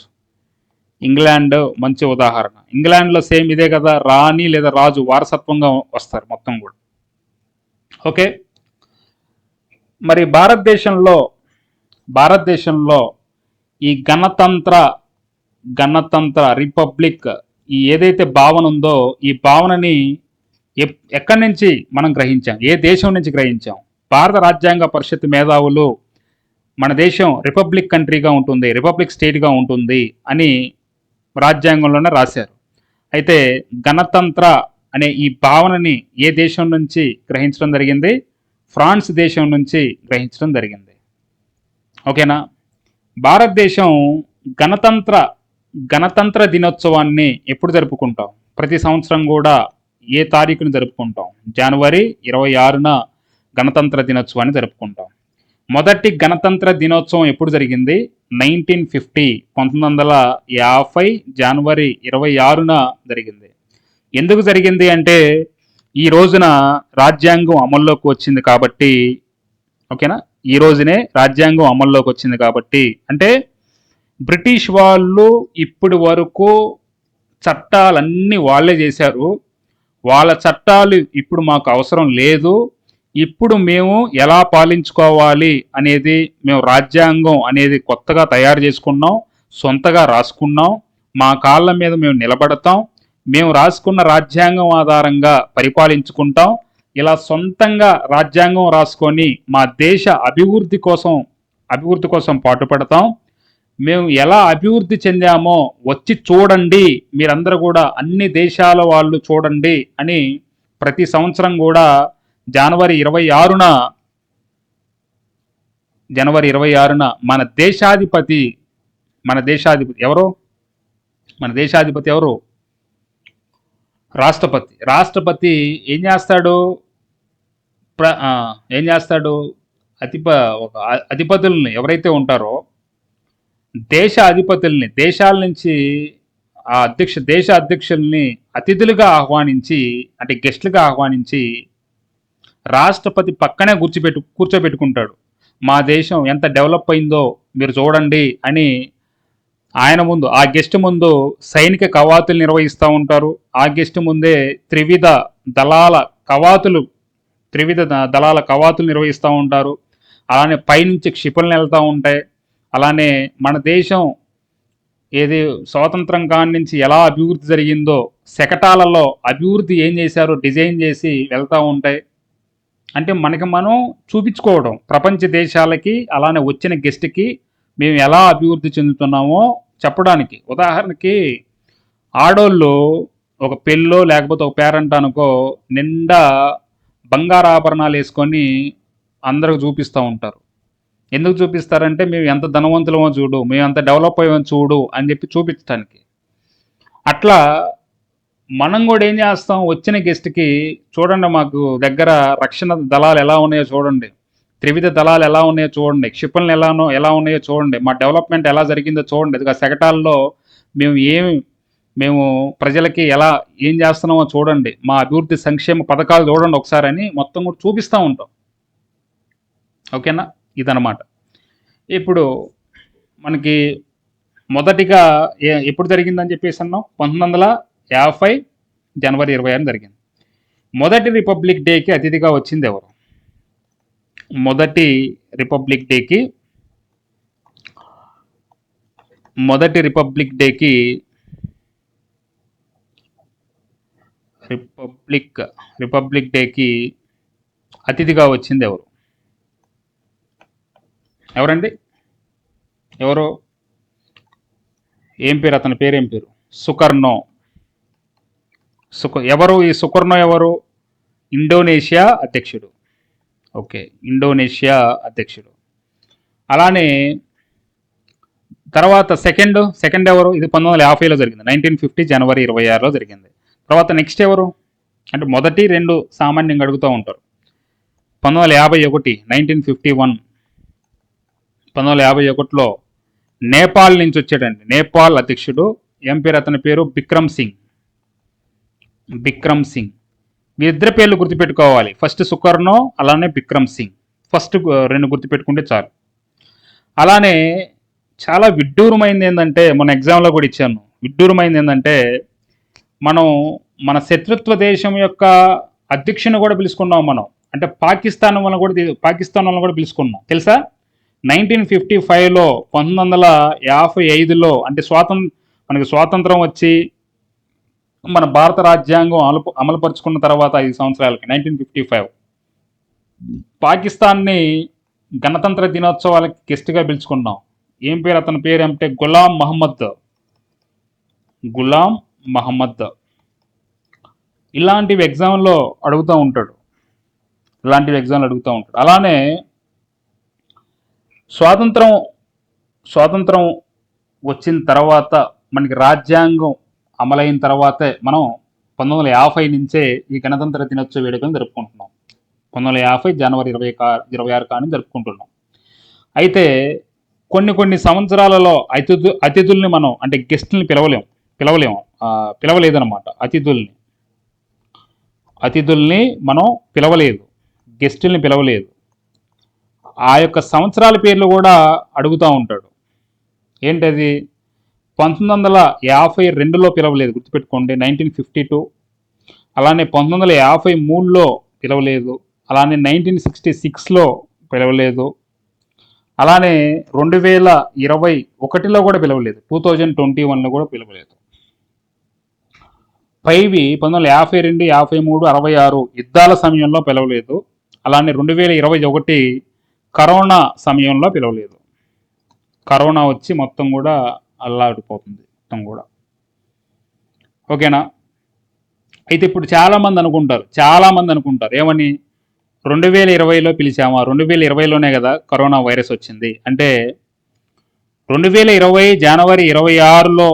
Speaker 1: ఇంగ్లాండ్ మంచి ఉదాహరణ. ఇంగ్లాండ్లో సేమ్ ఇదే కదా, రాణి లేదా రాజు వారసత్వంగా వస్తారు మొత్తం కూడా. ఓకే. మరి భారతదేశంలో ఈ గణతంత్ర రిపబ్లిక్ ఈ ఏదైతే భావన ఉందో ఈ భావనని ఎక్కడి నుంచి మనం గ్రహించాం? ఏ దేశం నుంచి గ్రహించాం? భారత రాజ్యాంగ పరిషత్ మేధావులు మన దేశం రిపబ్లిక్ కంట్రీగా ఉంటుంది, రిపబ్లిక్ స్టేట్గా ఉంటుంది అని రాజ్యాంగంలోనే రాశారు. అయితే గణతంత్ర అనే ఈ భావనని ఏ దేశం నుంచి గ్రహించడం జరిగింది? ఫ్రాన్స్ దేశం నుంచి గ్రహించడం జరిగింది. ఓకేనా? భారతదేశం గణతంత్ర దినోత్సవాన్ని ఎప్పుడు జరుపుకుంటాం? ప్రతి సంవత్సరం కూడా ఏ తారీఖుని జరుపుకుంటాం? జనవరి 26న గణతంత్ర దినోత్సవాన్ని జరుపుకుంటాం. మొదటి గణతంత్ర దినోత్సవం ఎప్పుడు జరిగింది? 1950 జనవరి 26న జరిగింది. ఎందుకు జరిగింది అంటే ఈ రోజున రాజ్యాంగం అమల్లోకి వచ్చింది కాబట్టి. ఓకేనా? ఈ రోజునే రాజ్యాంగం అమల్లోకి వచ్చింది కాబట్టి. అంటే బ్రిటిష్ వాళ్ళు ఇప్పటి వరకు చట్టాలన్నీ వాళ్ళే చేశారు. వాళ్ళ చట్టాలు ఇప్పుడు మాకు అవసరం లేదు, ఇప్పుడు మేము ఎలా పాలించుకోవాలి అనేది మేము రాజ్యాంగం అనేది కొత్తగా తయారు చేసుకున్నాం, సొంతగా రాసుకున్నాం, మా కాళ్ళ మీద మేము నిలబడతాం, మేము రాసుకున్న రాజ్యాంగం ఆధారంగా పరిపాలించుకుంటాం. ఇలా సొంతంగా రాజ్యాంగం రాసుకొని మా దేశ అభివృద్ధి కోసం పాటుపడతాం. మేము ఎలా అభివృద్ధి చెందామో వచ్చి చూడండి, మీరందరూ కూడా అన్ని దేశాల వాళ్ళు చూడండి అని ప్రతి సంవత్సరం కూడా జనవరి 26న మన దేశాధిపతి ఎవరు? రాష్ట్రపతి ఏం చేస్తాడు? ఏం చేస్తాడు? అధిప ఒక అధిపతుల్ని ఎవరైతే ఉంటారో దేశ అధిపతుల్ని దేశాల నుంచి దేశ అధ్యక్షుల్ని అతిథులుగా ఆహ్వానించి, అంటే గెస్టులుగా ఆహ్వానించి రాష్ట్రపతి పక్కనే కూర్చోబెట్టుకుంటాడు. మా దేశం ఎంత డెవలప్ అయిందో మీరు చూడండి అని ఆయన ముందు, ఆ గెస్ట్ ముందు సైనిక కవాతులు నిర్వహిస్తూ ఉంటారు. ఆ గెస్ట్ ముందే త్రివిధ దళాల కవాతులు నిర్వహిస్తూ ఉంటారు. అలానే పైనుంచి క్షిపణులు వెళ్తూ ఉంటాయి. అలానే మన దేశం ఏది స్వాతంత్రం కాని నుంచి ఎలా అభివృద్ధి జరిగిందో శకటాలలో అభివృద్ధి ఏం చేశారో డిజైన్ చేసి వెళ్తూ ఉంటాయి. అంటే మనకి మనం చూపించుకోవడం ప్రపంచ దేశాలకి, అలానే వచ్చిన గెస్ట్కి మేము ఎలా అభివృద్ధి చెందుతున్నామో చెప్పడానికి. ఉదాహరణకి ఆడోళ్ళు ఒక పెళ్ళో లేకపోతే ఒక పేరెంట్ అనుకో నిండా బంగారాభరణాలు వేసుకొని అందరికి చూపిస్తూ ఉంటారు. ఎందుకు చూపిస్తారంటే మేము ఎంత ధనవంతులమో చూడు, మేము ఎంత డెవలప్ అయ్యామో చూడు అని చెప్పి చూపించడానికి. అట్లా మనం కూడా ఏం చేస్తాం, వచ్చిన గెస్ట్కి చూడండి మాకు దగ్గర రక్షణ దళాలు ఎలా ఉన్నాయో చూడండి, త్రివిధ దళాలు ఎలా ఉన్నాయో చూడండి, క్షిపణులు ఎలా ఉన్నాయో చూడండి, మా డెవలప్మెంట్ ఎలా జరిగిందో చూడండి, ఇది శకటాల్లో మేము ప్రజలకి ఏం చేస్తున్నామో చూడండి, మా అభివృద్ధి సంక్షేమ పథకాలు చూడండి ఒకసారి అని మొత్తం కూడా చూపిస్తూ ఉంటాం. ఓకేనా? ఇదనమాట. ఇప్పుడు మనకి మొదటిగా ఎప్పుడు జరిగిందని చెప్పేసి అన్నాం, 1950 జనవరి 26 జరిగింది. మొదటి రిపబ్లిక్ డేకి అతిథిగా వచ్చింది ఎవరు? మొదటి రిపబ్లిక్ డేకి అతిథిగా వచ్చింది ఎవరండి? ఏం పేరు? అతని పేరేం పేరు? సుకర్నో. ఎవరు ఈ సుకర్నో? ఎవరు? ఇండోనేషియా అధ్యక్షుడు. ఓకే, ఇండోనేషియా అధ్యక్షుడు. అలానే తర్వాత సెకండ్ ఎవరు? ఇది 1950లో జరిగింది. 1950 జనవరి 26లో జరిగింది. తర్వాత నెక్స్ట్ ఎవరు అంటే మొదటి రెండు సామాన్యంగా అడుగుతూ ఉంటారు. 1951 1951లో నేపాల్ నుంచి వచ్చాడండి. నేపాల్ అధ్యక్షుడు. ఏం పేరు అతని పేరు? బిక్రమ్ సింగ్. వీరిద్దరి పేర్లు గుర్తుపెట్టుకోవాలి. ఫస్ట్ సుకర్నో, అలానే బిక్రమ్ సింగ్. ఫస్ట్ రెండు గుర్తుపెట్టుకుంటే చాలు. అలానే చాలా విడ్డూరమైంది ఏంటంటే, మన ఎగ్జామ్లో కూడా ఇచ్చాను, విడ్డూరమైంది ఏంటంటే మనం మన శత్రుత్వ దేశం యొక్క అధ్యక్షుని కూడా పిలుచుకున్నాం మనం. అంటే పాకిస్తాన్ వాళ్ళని కూడా పిలుచుకున్నాం. తెలుసా? 1955లో 1955లో అంటే మనకి స్వాతంత్రం వచ్చి మన భారత రాజ్యాంగం అమలుపరుచుకున్న తర్వాత 5 సంవత్సరాలకి 1955 పాకిస్తాన్ని గణతంత్ర దినోత్సవాలకి గెస్ట్గా పిలుచుకున్నాం. ఏం పేరు అతని పేరు అంటే గులాం మహమ్మద్. ఇలాంటివి ఎగ్జామ్లో అడుగుతూ ఉంటాడు. అలానే స్వాతంత్రం వచ్చిన తర్వాత మనకి రాజ్యాంగం అమలైన తర్వాతే మనం 1950 నుంచే ఈ గణతంత్ర దినోత్సవ వేడుకలను జరుపుకుంటున్నాం. 1950 జనవరి 26 కానీ జరుపుకుంటున్నాం. అయితే కొన్ని సంవత్సరాలలో అతిథుల్ని మనం అంటే గెస్ట్ని పిలవలేదన్నమాట. అతిథుల్ని మనం పిలవలేదు, గెస్టుల్ని పిలవలేదు. ఆ యొక్క సంవత్సరాల పేర్లు కూడా అడుగుతూ ఉంటాడు. ఏంటది? 1952లో పిలవలేదు, గుర్తుపెట్టుకోండి. 1952. అలానే 1953లో పిలవలేదు. అలానే 1966లో పిలవలేదు. అలానే 2021లో కూడా పిలవలేదు. 2021లో కూడా పిలవలేదు. పైవి 1952, 53, 66 యుద్ధాల సమయంలో పిలవలేదు. అలానే 2021 కరోనా సమయంలో పిలవలేదు. కరోనా వచ్చి మొత్తం కూడా అల్లాడిపోతుంది మొత్తం కూడా. ఓకేనా? అయితే ఇప్పుడు చాలామంది అనుకుంటారు ఏమని, 2020లో పిలిచామా, 2020లోనే కదా కరోనా వైరస్ వచ్చింది అంటే 2020 జనవరి 26లో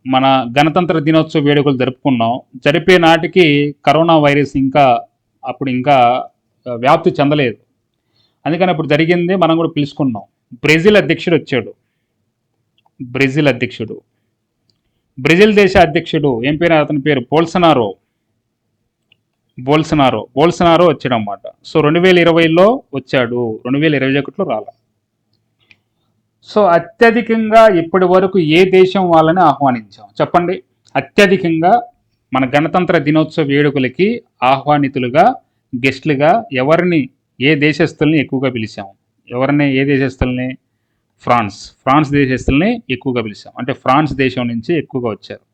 Speaker 1: మన గణతంత్ర దినోత్సవ వేడుకలు జరుపుకున్నాం. జరిపే నాటికి కరోనా వైరస్ ఇంకా వ్యాప్తి చెందలేదు. అందుకని ఇప్పుడు జరిగింది మనం కూడా పిలుచుకున్నాం. బ్రెజిల్ అధ్యక్షుడు వచ్చాడు. బ్రెజిల్ దేశ అధ్యక్షుడు ఏం పేరు, అతని పేరు బోల్సనారో వచ్చాడు అన్నమాట. సో 2020లో వచ్చాడు, 2021లో రాల. సో అత్యధికంగా ఇప్పటి వరకు ఏ దేశం వాళ్ళని ఆహ్వానించాం చెప్పండి? అత్యధికంగా మన గణతంత్ర దినోత్సవ వేడుకలకి ఆహ్వానితులుగా, గెస్ట్లుగా ఏ దేశస్తుల్ని ఎక్కువగా పిలిచాం? ఏ దేశస్తుల్ని? ఫ్రాన్స్ దేశస్తుల్ని ఎక్కువగా పిలిచాం. అంటే ఫ్రాన్స్ దేశం నుంచి ఎక్కువగా వచ్చారు.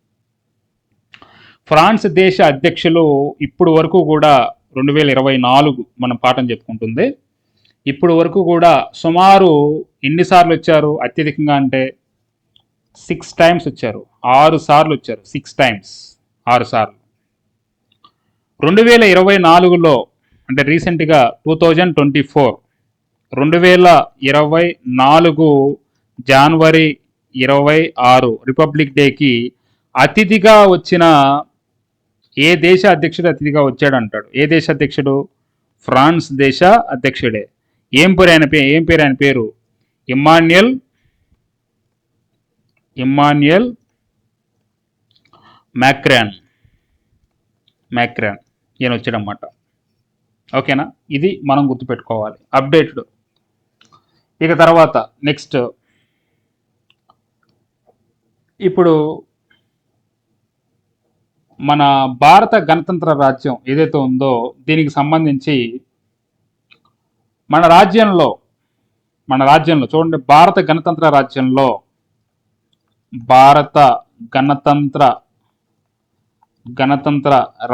Speaker 1: ఫ్రాన్స్ దేశ అధ్యక్షులు ఇప్పుడు వరకు కూడా 2024 మనం పాఠం చెప్పుకుంటుంది. ఇప్పుడు వరకు కూడా సుమారు ఎన్నిసార్లు వచ్చారు అత్యధికంగా అంటే 6 times వచ్చారు. 6 సార్లు వచ్చారు. 6 times, 6 సార్లు. 2024లో అంటే రీసెంట్గా 2024 జనవరి 26 రిపబ్లిక్ డేకి అతిథిగా వచ్చిన ఏ దేశ అధ్యక్షుడు అతిథిగా వచ్చాడు అంటాడు? ఏ దేశ అధ్యక్షుడు? ఫ్రాన్స్ దేశ అధ్యక్షుడే. ఏం పేరు ఆయన పేరు? ఇమ్మాన్యుయల్ మ్యాక్రాన్ ఈయన వచ్చాడన్నమాట. ఓకేనా? ఇది మనం గుర్తుపెట్టుకోవాలి, అప్డేటెడ్. ఇక తర్వాత నెక్స్ట్, ఇప్పుడు మన భారత గణతంత్ర రాజ్యం ఏదైతే ఉందో దీనికి సంబంధించి మన రాజ్యంలో చూడండి, భారత గణతంత్ర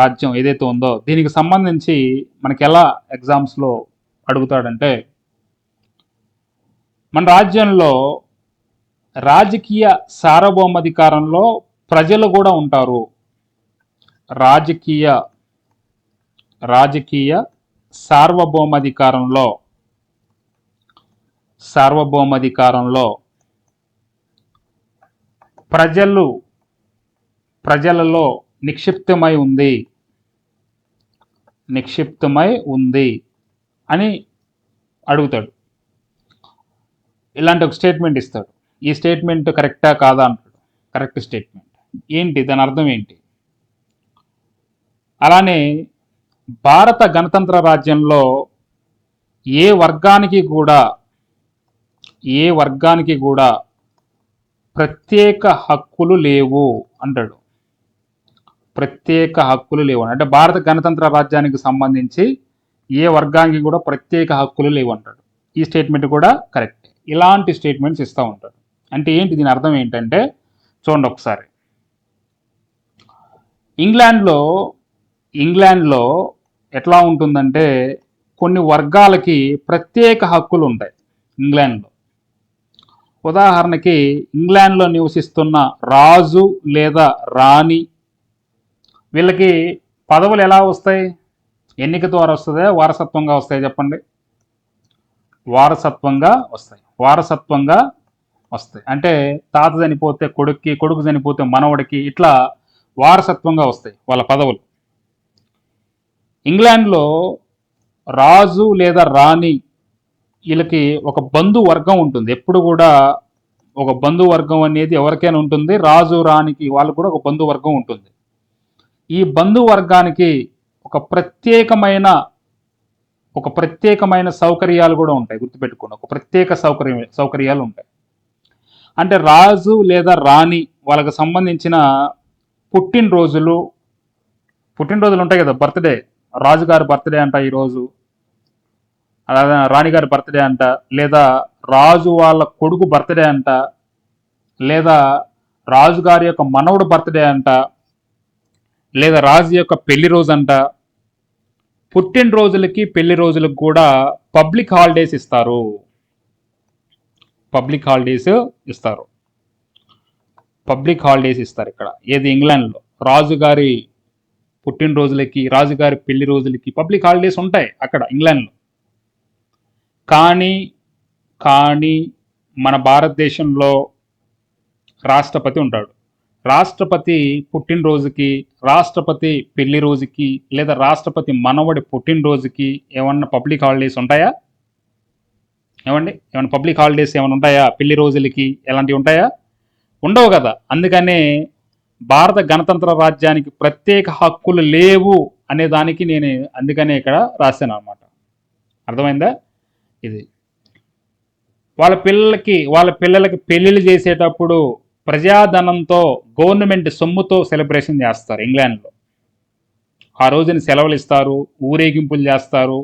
Speaker 1: రాజ్యం ఏదైతే ఉందో దీనికి సంబంధించి మనకి ఎలా ఎగ్జామ్స్లో అడుగుతాడంటే, మన రాజ్యంలో రాజకీయ సార్వభౌమాధికారంలో ప్రజలు కూడా ఉంటారు. రాజకీయ సార్వభౌమాధికారంలో ప్రజలలో నిక్షిప్తమై ఉంది అని అడుగుతాడు. ఇలాంటి ఒక స్టేట్మెంట్ ఇస్తాడు. ఈ స్టేట్మెంట్ కరెక్టా కాదా అంటాడు. Correct statement. ఏంటి దాని అర్థం ఏంటి? అలానే భారత గణతంత్ర రాజ్యంలో ఏ వర్గానికి కూడా ప్రత్యేక హక్కులు లేవు అంటాడు. అంటే భారత గణతంత్ర రాజ్యానికి సంబంధించి ఏ వర్గానికి కూడా ప్రత్యేక హక్కులు లేవు అంటాడు. ఈ స్టేట్మెంట్ కూడా కరెక్ట్. ఇలాంటి స్టేట్మెంట్స్ ఇస్తూ ఉంటాడు. అంటే ఏంటి, దీని అర్థం ఏంటంటే చూడండి ఒకసారి. ఇంగ్లాండ్లో ఎట్లా ఉంటుందంటే కొన్ని వర్గాలకి ప్రత్యేక హక్కులు ఉంటాయి ఇంగ్లాండ్లో. ఉదాహరణకి ఇంగ్లాండ్లో నివసిస్తున్న రాజు లేదా రాణి, వీళ్ళకి పదవులు ఎలా వస్తాయి? ఎన్నిక ద్వారా వస్తుందా, వారసత్వంగా వస్తాయి చెప్పండి? వారసత్వంగా వస్తాయి. అంటే తాత చనిపోతే కొడుక్కి, కొడుకు చనిపోతే మనవడికి, ఇట్లా వారసత్వంగా వస్తాయి వాళ్ళ పదవులు. ఇంగ్లాండ్లో రాజు లేదా రాణి వీళ్ళకి ఒక బంధువర్గం ఉంటుంది. ఎప్పుడు కూడా ఒక బంధువర్గం అనేది ఎవరికైనా ఉంటుంది. రాజు రాణికి వాళ్ళకు కూడా ఒక బంధువర్గం ఉంటుంది. ఈ బంధువర్గానికి ఒక ప్రత్యేకమైన సౌకర్యాలు కూడా ఉంటాయి. గుర్తుపెట్టుకోండి, ఒక ప్రత్యేక సౌకర్యాలు ఉంటాయి. అంటే రాజు లేదా రాణి వాళ్ళకి సంబంధించిన పుట్టినరోజులు ఉంటాయి కదా, బర్త్డే, రాజుగారి బర్త్డే అంట ఈరోజు, అలాగే రాణిగారి బర్త్డే అంట, లేదా రాజు వాళ్ళ కొడుకు బర్త్డే అంట, లేదా రాజుగారి యొక్క మనవడు బర్త్డే అంట, లేదా రాజు యొక్క పెళ్లి రోజు అంట. పుట్టినరోజులకి పెళ్లి రోజులకు కూడా పబ్లిక్ హాలిడేస్ ఇస్తారు. పబ్లిక్ హాలిడేస్ ఇస్తారు. పబ్లిక్ హాలిడేస్ ఇస్తారు ఇక్కడ. ఏది? ఇంగ్లాండ్లో రాజుగారి పుట్టినరోజులకి, రాజుగారి పెళ్లి రోజులకి పబ్లిక్ హాలిడేస్ ఉంటాయి అక్కడ ఇంగ్లాండ్లో. కానీ కానీ మన భారతదేశంలో రాష్ట్రపతి ఉంటాడు. రాష్ట్రపతి పుట్టినరోజుకి, రాష్ట్రపతి పెళ్లి రోజుకి, లేదా రాష్ట్రపతి మనవడి పుట్టినరోజుకి ఏమన్నా పబ్లిక్ హాలిడేస్ ఉంటాయా? ఏమండి, ఏమైనా పబ్లిక్ హాలిడేస్ ఏమైనా ఉంటాయా? పెళ్లి రోజులకి ఎలాంటివి ఉంటాయా? ఉండవు కదా. అందుకనే భారత గణతంత్ర రాజ్యానికి ప్రత్యేక హక్కులు లేవు అనే దానికి నేను అందుకనే ఇక్కడ రాశాను అనమాట. అర్థమైందా? ఇది వాళ్ళ పిల్లలకి పెళ్లిళ్ళు చేసేటప్పుడు ప్రజాధనంతో, గవర్నమెంట్ సొమ్ముతో సెలబ్రేషన్ చేస్తారు ఇంగ్లాండ్లో. ఆ రోజుని సెలవులు ఇస్తారు, ఊరేగింపులు చేస్తారు.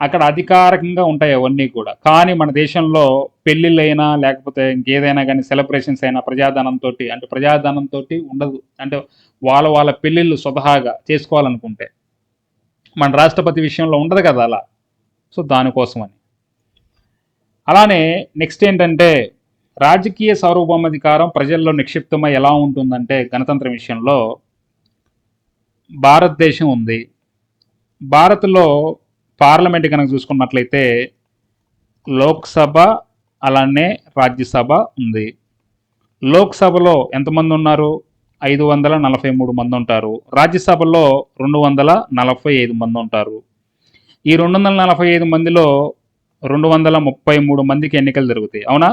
Speaker 1: అక్కడ అధికారికంగా ఉంటాయి అవన్నీ కూడా. కానీ మన దేశంలో పెళ్ళిళ్ళైనా లేకపోతే ఇంకేదైనా కానీ సెలబ్రేషన్స్ అయినా ప్రజాధనంతో, అంటే ప్రజాధనంతో ఉండదు. అంటే వాళ్ళ పెళ్ళిళ్ళు స్వతహాగా చేసుకోవాలనుకుంటే మన రాష్ట్రపతి విషయంలో ఉండదు కదా అలా. సో దానికోసమని. అలానే నెక్స్ట్ ఏంటంటే, రాజకీయ సార్వభౌమాధికారం ప్రజల్లో నిక్షిప్తమై ఎలా ఉంటుందంటే, గణతంత్ర విషయంలో భారతదేశం ఉంది. భారత్లో పార్లమెంట్ కనుక చూసుకున్నట్లయితే లోక్సభ అలానే రాజ్యసభ ఉంది. లోక్సభలో ఎంతమంది ఉన్నారు? 543 మంది ఉంటారు. రాజ్యసభలో 245 మంది ఉంటారు. ఈ 245 మందిలో 233 మందికి ఎన్నికలు జరుగుతాయి, అవునా?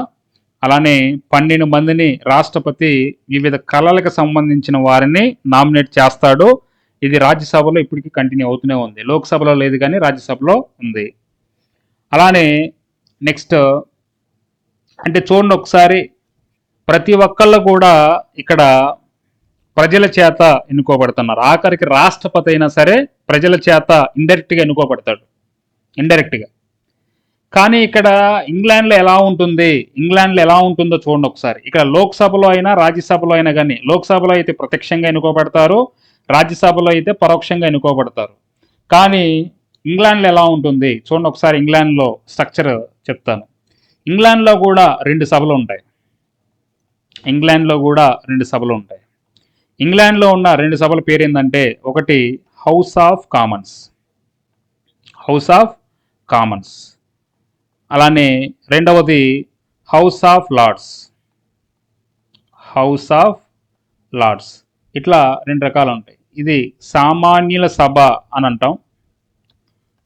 Speaker 1: అలానే 12 మందిని రాష్ట్రపతి వివిధ కళలకు సంబంధించిన వారిని నామినేట్ చేస్తాడు. ఇది రాజ్యసభలో ఇప్పటికీ కంటిన్యూ అవుతూనే ఉంది. లోక్సభలో లేదు కానీ రాజ్యసభలో ఉంది. అలానే నెక్స్ట్ అంటే చూడండి ఒకసారి, ప్రతి ఒక్కళ్ళు కూడా ఇక్కడ ప్రజల చేత ఎన్నుకోబడుతున్నారు. ఆఖరికి రాష్ట్రపతి అయినా సరే ప్రజల చేత ఇండైరెక్ట్గా ఎన్నుకోబడతాడు, ఇండైరెక్ట్గా. కానీ ఇక్కడ ఇంగ్లాండ్లో ఎలా ఉంటుంది, ఇంగ్లాండ్లో ఎలా ఉంటుందో చూడండి ఒకసారి. ఇక్కడ లోక్సభలో అయినా రాజ్యసభలో అయినా కానీ, లోక్సభలో అయితే ప్రత్యక్షంగా ఎన్నుకోబడతారు, రాజ్యసభలో అయితే పరోక్షంగా ఎన్నుకోబడతారు. కానీ ఇంగ్లాండ్లో ఎలా ఉంటుంది చూడండి ఒకసారి. ఇంగ్లాండ్లో స్ట్రక్చర్ చెప్తాను. ఇంగ్లాండ్లో కూడా 2 సభలు ఉంటాయి. ఇంగ్లాండ్లో కూడా 2 సభలు ఉంటాయి. ఇంగ్లాండ్లో ఉన్న 2 సభల పేరు ఏంటంటే, ఒకటి House of Commons, House of Commons. అలానే రెండవది House of Lords, House of Lords. ఇట్లా 2 రకాలు ఉంటాయి. ఇది సామాన్యుల సభ అని అంటాం,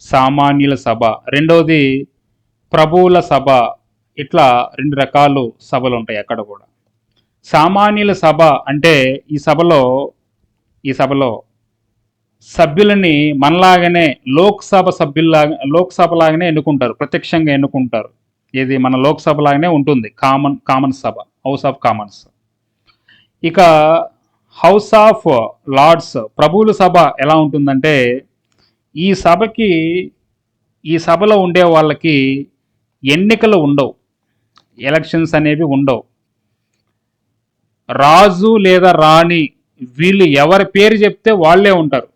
Speaker 1: సామాన్యుల సభ. రెండవది ప్రభువుల సభ. ఇట్లా 2 రకాలు సభలు ఉంటాయి అక్కడ కూడా. సామాన్యుల సభ అంటే ఈ సభలో సభ్యులని మనలాగానే లోక్సభ లాగానే ఎన్నుకుంటారు, ప్రత్యక్షంగా ఎన్నుకుంటారు. ఇది మన లోక్సభ లాగానే ఉంటుంది, common Sabha, house of Commons. ఇక హౌస్ ఆఫ్ లార్డ్స్, ప్రభువుల సభ ఎలా ఉంటుందంటే, ఈ సభలో ఉండే వాళ్ళకి ఎన్నికలు ఉండవు, ఎలక్షన్స్ అనేవి ఉండవు. రాజు లేదా రాణి వీళ్ళు ఎవరి పేరు చెప్తే వాళ్ళే ఉంటారు,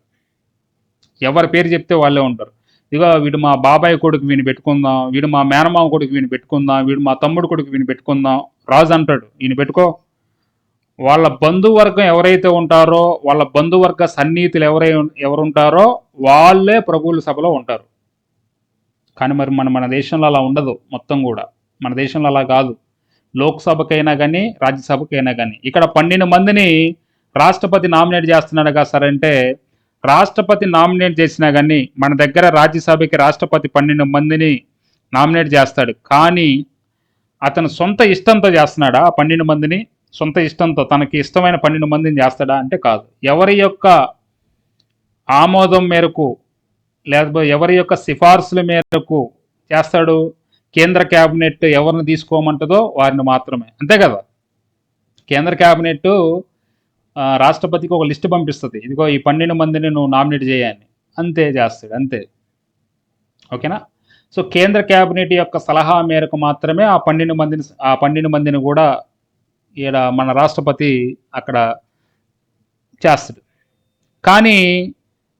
Speaker 1: ఎవరి పేరు చెప్తే వాళ్ళే ఉంటారు. ఇదిగో వీడు మా బాబాయ్ కొడుకు వీని పెట్టుకుందాం, వీడు మా మేనమామ కొడుకు వీని పెట్టుకుందాం, వీడు మా తమ్ముడు కొడుకు వీని పెట్టుకుందాం. రాజు అంటాడు ఈయన పెట్టుకో. వాళ్ళ బంధువర్గం ఎవరైతే ఉంటారో, వాళ్ళ బంధువర్గ సన్నిహితులు ఎవరుంటారో వాళ్ళే ప్రభువుల సభలో ఉంటారు. కానీ మరి మన దేశంలో అలా ఉండదు. మొత్తం కూడా మన దేశంలో అలా కాదు. లోక్సభకైనా కానీ రాజ్యసభకైనా కానీ ఇక్కడ 12 మందిని రాష్ట్రపతి నామినేట్ చేస్తున్నాడు కదా సార్ అంటే, రాష్ట్రపతి నామినేట్ చేసినా కానీ మన దగ్గర రాజ్యసభకి రాష్ట్రపతి 12 మందిని నామినేట్ చేస్తాడు. కానీ అతను సొంత ఇష్టంతో చేస్తున్నాడా? 12 మందిని సొంత ఇష్టంతో తనకి ఇష్టమైన 12 మందిని చేస్తాడా అంటే కాదు. ఎవరి యొక్క ఆమోదం మేరకు లేకపోతే ఎవరి యొక్క సిఫార్సుల మేరకు చేస్తాడు? కేంద్ర క్యాబినెట్ ఎవరిని తీసుకోమంటుందో వారిని మాత్రమే, అంతే కదా. కేంద్ర క్యాబినెట్ రాష్ట్రపతికి ఒక లిస్ట్ పంపిస్తుంది, ఇదిగో ఈ 12 మందిని నువ్వు నామినేట్ చేయని. అంతే చేస్తాడు, అంతే. ఓకేనా? సో కేంద్ర క్యాబినెట్ యొక్క సలహా మేరకు మాత్రమే ఆ 12 మందిని కూడా ఈడ మన రాష్ట్రపతి అక్కడ చేస్తాడు. కానీ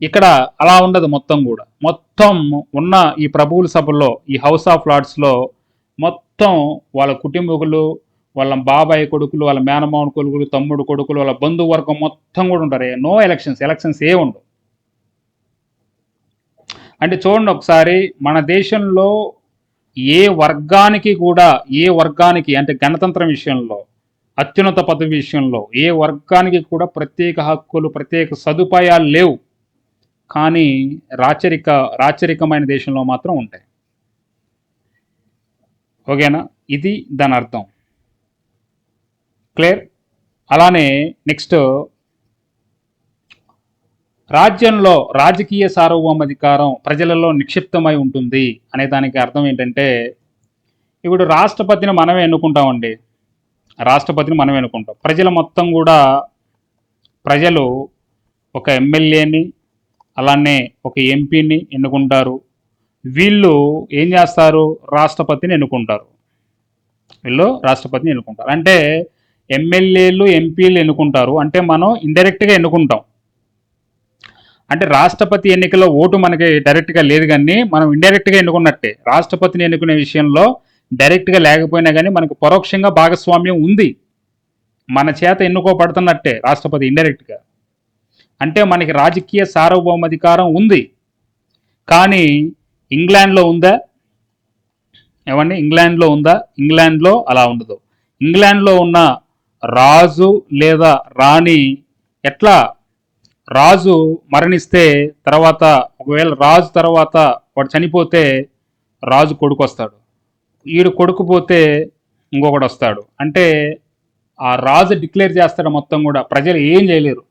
Speaker 1: ఇక్కడ అలా ఉండదు. మొత్తం ఉన్న ఈ ప్రభువుల సభల్లో, ఈ హౌస్ ఆఫ్ లార్డ్స్లో మొత్తం వాళ్ళ కుటుంబకులు, వాళ్ళ బాబాయ్ కొడుకులు, వాళ్ళ మేనమావన్ కొడుకులు, తమ్ముడు కొడుకులు, వాళ్ళ బంధువర్గం మొత్తం కూడా ఉంటారు. నో ఎలక్షన్స్ ఏ ఉండవు. అంటే చూడండి ఒకసారి, మన దేశంలో ఏ వర్గానికి అంటే గణతంత్రం విషయంలో, అత్యున్నత పదవి విషయంలో ఏ వర్గానికి కూడా ప్రత్యేక హక్కులు, ప్రత్యేక సదుపాయాలు లేవు. కానీ రాచరికమైన దేశంలో మాత్రం ఉంటాయి. ఓకేనా? ఇది దాని అర్థం. క్లియర్? అలానే నెక్స్ట్, రాజ్యంలో రాజకీయ సార్వభౌమాధికారం ప్రజలలో నిక్షిప్తమై ఉంటుంది అనే దానికి అర్థం ఏంటంటే, ఇప్పుడు రాష్ట్రపతిని మనమే ఎన్నుకుంటాం. ప్రజలు మొత్తం కూడా ప్రజలు ఒక ఎమ్మెల్యేని, అలానే ఒక ఎంపీని ఎన్నుకుంటారు. వీళ్ళు ఏం చేస్తారు? రాష్ట్రపతిని ఎన్నుకుంటారు. అంటే ఎమ్మెల్యేలు, ఎంపీలు ఎన్నుకుంటారు. అంటే మనం ఇండైరెక్ట్గా ఎన్నుకుంటాం. అంటే రాష్ట్రపతి ఎన్నికల్లో ఓటు మనకి డైరెక్ట్గా లేదు, కానీ మనం ఇండైరెక్ట్గా ఎన్నుకున్నట్టే. రాష్ట్రపతిని ఎన్నుకునే విషయంలో డైరెక్ట్గా లేకపోయినా కానీ మనకు పరోక్షంగా భాగస్వామ్యం ఉంది. మన చేత ఎన్నుకోబడుతున్నట్టే రాష్ట్రపతి ఇండైరెక్ట్గా. అంటే మనకి రాజకీయ సార్వభౌమాధికారం ఉంది. కానీ ఇంగ్లాండ్లో ఉందా? ఇంగ్లాండ్లో అలా ఉండదు. ఇంగ్లాండ్లో ఉన్న రాజు లేదా రాణి ఎట్లా, రాజు మరణిస్తే తర్వాత, ఒకవేళ రాజు తర్వాత వాడు చనిపోతే రాజు కొడుకు వస్తాడు, ఈడు కొడుకు పోతే ఇంకొకడు వస్తాడు. అంటే ఆ రాజు డిక్లేర్ చేస్తాడు మొత్తం కూడా, ప్రజలు ఏం చేయలేరు.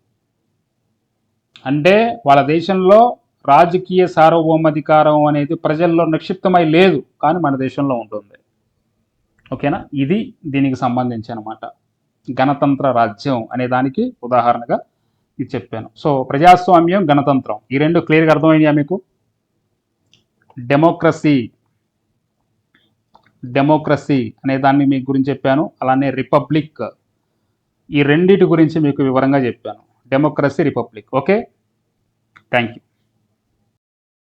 Speaker 1: అంటే వాళ్ళ దేశంలో రాజకీయ సార్వభౌమాధికారం అనేది ప్రజల్లో నిక్షిప్తమై లేదు, కానీ మన దేశంలో ఉంటుంది. ఓకేనా? ఇది దీనికి సంబంధించి అనమాట. గణతంత్ర రాజ్యం అనే దానికి ఉదాహరణగా ఇది చెప్పాను. సో ప్రజాస్వామ్యం, గణతంత్రం, ఈ రెండు క్లియర్గా అర్థమైనాయా మీకు? డెమోక్రసీ అనే దాన్ని మీకు గురించి చెప్పాను. అలానే రిపబ్లిక్, ఈ రెండిటి గురించి మీకు వివరంగా చెప్పాను. Democracy, republic. Okay, thank you.